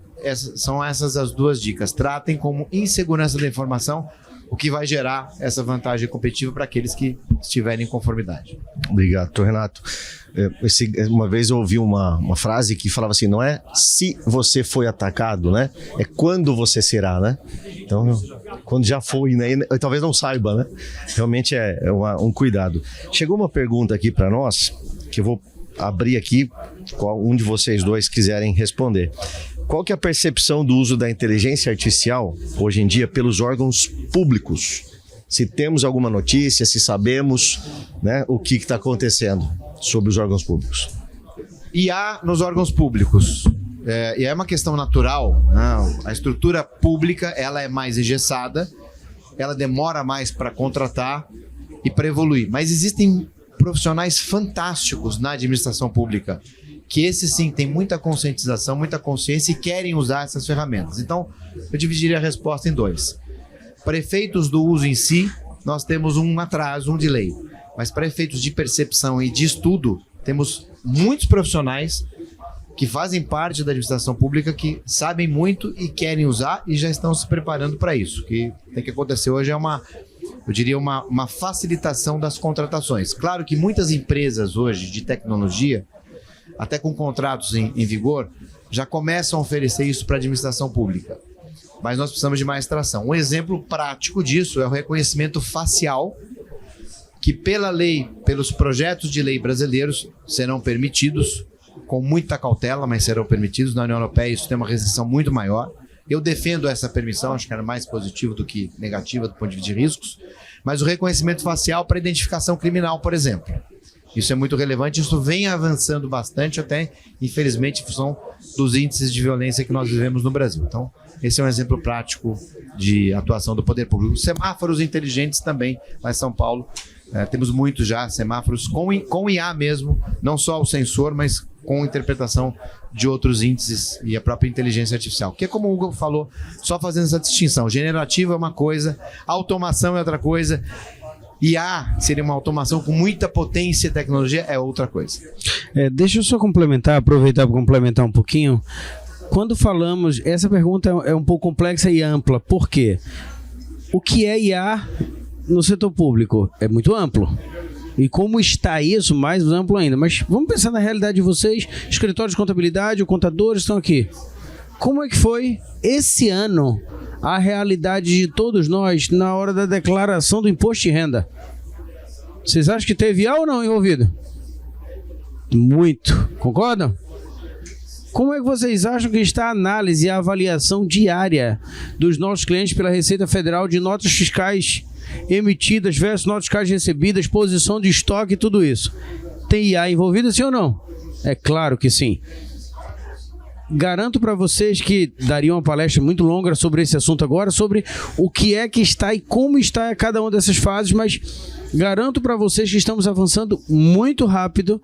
são essas as 2 dicas. Tratem como insegurança da informação, o que vai gerar essa vantagem competitiva para aqueles que estiverem em conformidade. Obrigado, Renato. Uma vez eu ouvi uma frase que falava assim, não é se você foi atacado, né? É quando você será, né? Então, quando já foi, né? E talvez não saiba, né? Realmente é um cuidado. Chegou uma pergunta aqui para nós, que eu vou abrir aqui, qual um de vocês 2 quiserem responder. Qual que é a percepção do uso da inteligência artificial, hoje em dia, pelos órgãos públicos? Se temos alguma notícia, se sabemos, né, o que está acontecendo sobre os órgãos públicos. IA nos órgãos públicos. E é uma questão natural, né? A estrutura pública ela é mais engessada, ela demora mais para contratar e para evoluir. Mas existem profissionais fantásticos na administração pública, que esses sim têm muita conscientização, muita consciência e querem usar essas ferramentas. Então, eu dividiria a resposta em 2. Para efeitos do uso em si, nós temos um atraso, um delay. Mas para efeitos de percepção e de estudo, temos muitos profissionais que fazem parte da administração pública que sabem muito e querem usar e já estão se preparando para isso. O que tem que acontecer hoje é uma facilitação das contratações. Claro que muitas empresas hoje de tecnologia, até com contratos em vigor, já começam a oferecer isso para a administração pública. Mas nós precisamos de mais tração. Um exemplo prático disso é o reconhecimento facial, que pela lei, pelos projetos de lei brasileiros, serão permitidos, com muita cautela, mas serão permitidos. Na União Europeia isso tem uma restrição muito maior. Eu defendo essa permissão, acho que era mais positivo do que negativa do ponto de vista de riscos. Mas o reconhecimento facial para identificação criminal, por exemplo. Isso é muito relevante, isso vem avançando bastante, até, infelizmente, em função dos índices de violência que nós vivemos no Brasil. Então, esse é um exemplo prático de atuação do poder público. Semáforos inteligentes também, lá em São Paulo. Temos muitos já semáforos com IA mesmo, não só o sensor, mas com interpretação de outros índices e a própria inteligência artificial. Que é como o Hugo falou, só fazendo essa distinção. Generativa é uma coisa, automação é outra coisa. IA seria uma automação com muita potência e tecnologia, é outra coisa. Deixa eu só aproveitar para complementar um pouquinho. Quando falamos, essa pergunta é um pouco complexa e ampla. Por quê? O que é IA no setor público? É muito amplo. E como está isso, mais amplo ainda. Mas vamos pensar na realidade de vocês, escritórios de contabilidade, contadores estão aqui. Como é que foi esse ano a realidade de todos nós na hora da declaração do imposto de renda? Vocês acham que teve IA ou não envolvido? Muito. Concordam? Como é que vocês acham que está a análise e a avaliação diária dos nossos clientes pela Receita Federal de notas fiscais emitidas versus notas fiscais recebidas, posição de estoque e tudo isso? Tem IA envolvida, sim ou não? É claro que sim. Garanto para vocês que daria uma palestra muito longa sobre esse assunto agora, sobre o que é que está e como está cada uma dessas fases, mas garanto para vocês que estamos avançando muito rápido,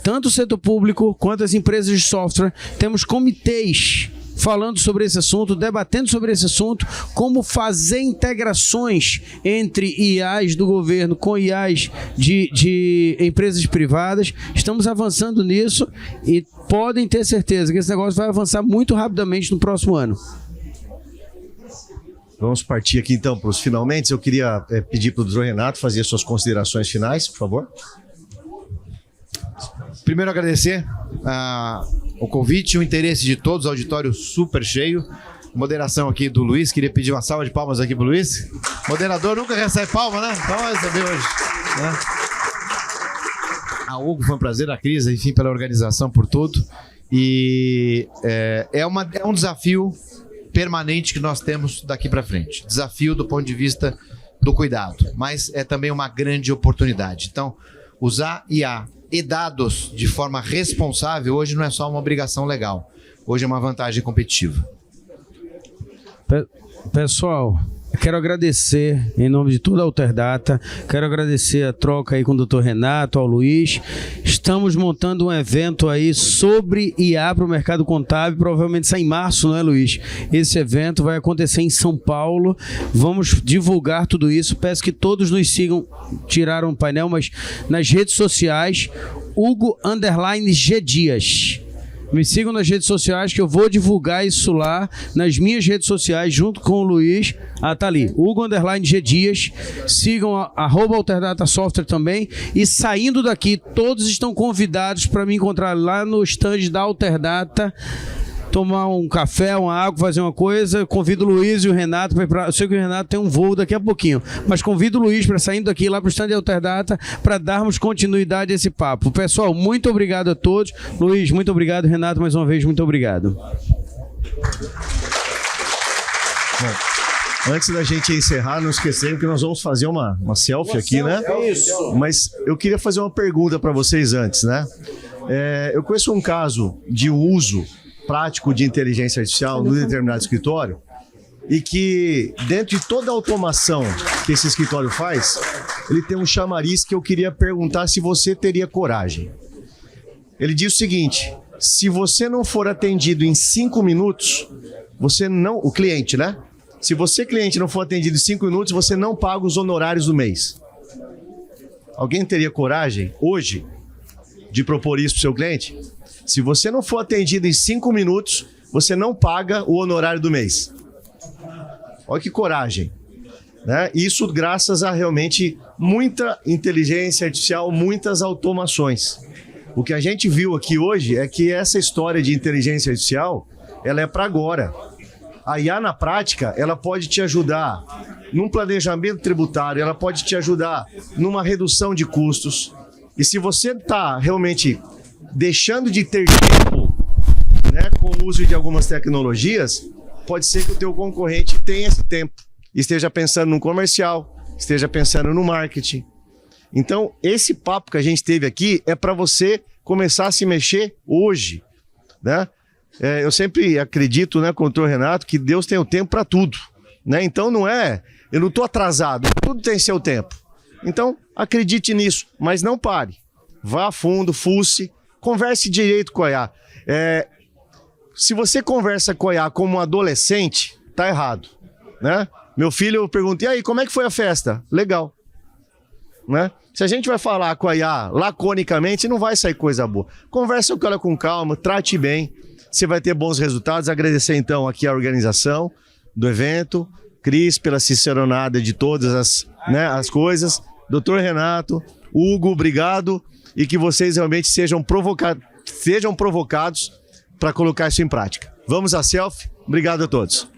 tanto o setor público quanto as empresas de software. Temos comitês falando sobre esse assunto, debatendo sobre esse assunto, como fazer integrações entre IAs do governo com IAs de empresas privadas. Estamos avançando nisso e podem ter certeza que esse negócio vai avançar muito rapidamente no próximo ano. Vamos partir aqui então para os finalmente. Eu queria pedir para o Dr. Renato fazer suas considerações finais, por favor. Primeiro agradecer o convite, o interesse de todos, auditório super cheio. Moderação aqui do Luiz, queria pedir uma salva de palmas aqui pro Luiz. Moderador nunca recebe palma, né? Então vai receber hoje, né? A Hugo, foi um prazer, a Cris, enfim, pela organização, por tudo. E é um desafio permanente que nós temos daqui para frente. Desafio do ponto de vista do cuidado, mas é também uma grande oportunidade. Então, usar IA e dados de forma responsável hoje não é só uma obrigação legal, hoje é uma vantagem competitiva. Pessoal, quero agradecer em nome de toda a Alterdata, quero agradecer a troca aí com o Dr. Renato, ao Luiz. Estamos montando um evento aí sobre IA para o mercado contábil, provavelmente sai em março, não é, Luiz? Esse evento vai acontecer em São Paulo, vamos divulgar tudo isso, peço que todos nos sigam, tiraram o painel, mas nas redes sociais, Hugo_G Dias. Me sigam nas redes sociais que eu vou divulgar isso lá nas minhas redes sociais junto com o Luiz. Tá ali, Hugo_G Dias. Sigam @Alterdata Software também. E saindo daqui, todos estão convidados para me encontrar lá no stand da Alterdata, tomar um café, uma água, fazer uma coisa. Convido o Luiz e o Renato para ir pra... Eu sei que o Renato tem um voo daqui a pouquinho, mas convido o Luiz para saindo daqui lá para o stand de Alterdata para darmos continuidade a esse papo. Pessoal, muito obrigado a todos. Luiz, muito obrigado. Renato, mais uma vez, muito obrigado. Bom, antes da gente encerrar, não esquecemos que nós vamos fazer uma selfie aqui, né? Isso. Mas eu queria fazer uma pergunta para vocês antes, né? Eu conheço um caso de uso prático de inteligência artificial no determinado escritório e que dentro de toda a automação que esse escritório faz, ele tem um chamariz que eu queria perguntar se você teria coragem. Ele diz o seguinte: se você não for atendido em 5 minutos, você não... O cliente, né? Se você, cliente, não for atendido em 5 minutos, você não paga os honorários do mês. Alguém teria coragem, hoje, de propor isso para o seu cliente? Se você não for atendido em 5 minutos, você não paga o honorário do mês. Olha que coragem, né? Isso graças a realmente muita inteligência artificial, muitas automações. O que a gente viu aqui hoje é que essa história de inteligência artificial, ela é para agora. A IA, na prática, ela pode te ajudar num planejamento tributário, ela pode te ajudar numa redução de custos. E se você está realmente deixando de ter tempo, né, com o uso de algumas tecnologias, pode ser que o teu concorrente tenha esse tempo, esteja pensando no comercial, esteja pensando no marketing. Então, esse papo que a gente teve aqui é para você começar a se mexer hoje, né? Eu sempre acredito, né, com o Dr. Renato, que Deus tem o tempo para tudo, né? Então eu não estou atrasado, tudo tem seu tempo. Então, acredite nisso, mas não pare. Vá a fundo, fuce, converse direito com a IA. Se você conversa com a IA como um adolescente, tá errado, né? Meu filho, eu perguntei, e aí, como é que foi a festa? Legal, né? Se a gente vai falar com a IA laconicamente, não vai sair coisa boa. Conversa com ela com calma, trate bem, você vai ter bons resultados. Agradecer então aqui a organização do evento, Cris pela ciceronada de todas as coisas, Dr. Renato, Hugo, obrigado. E que vocês realmente sejam provocados para colocar isso em prática. Vamos à selfie. Obrigado a todos.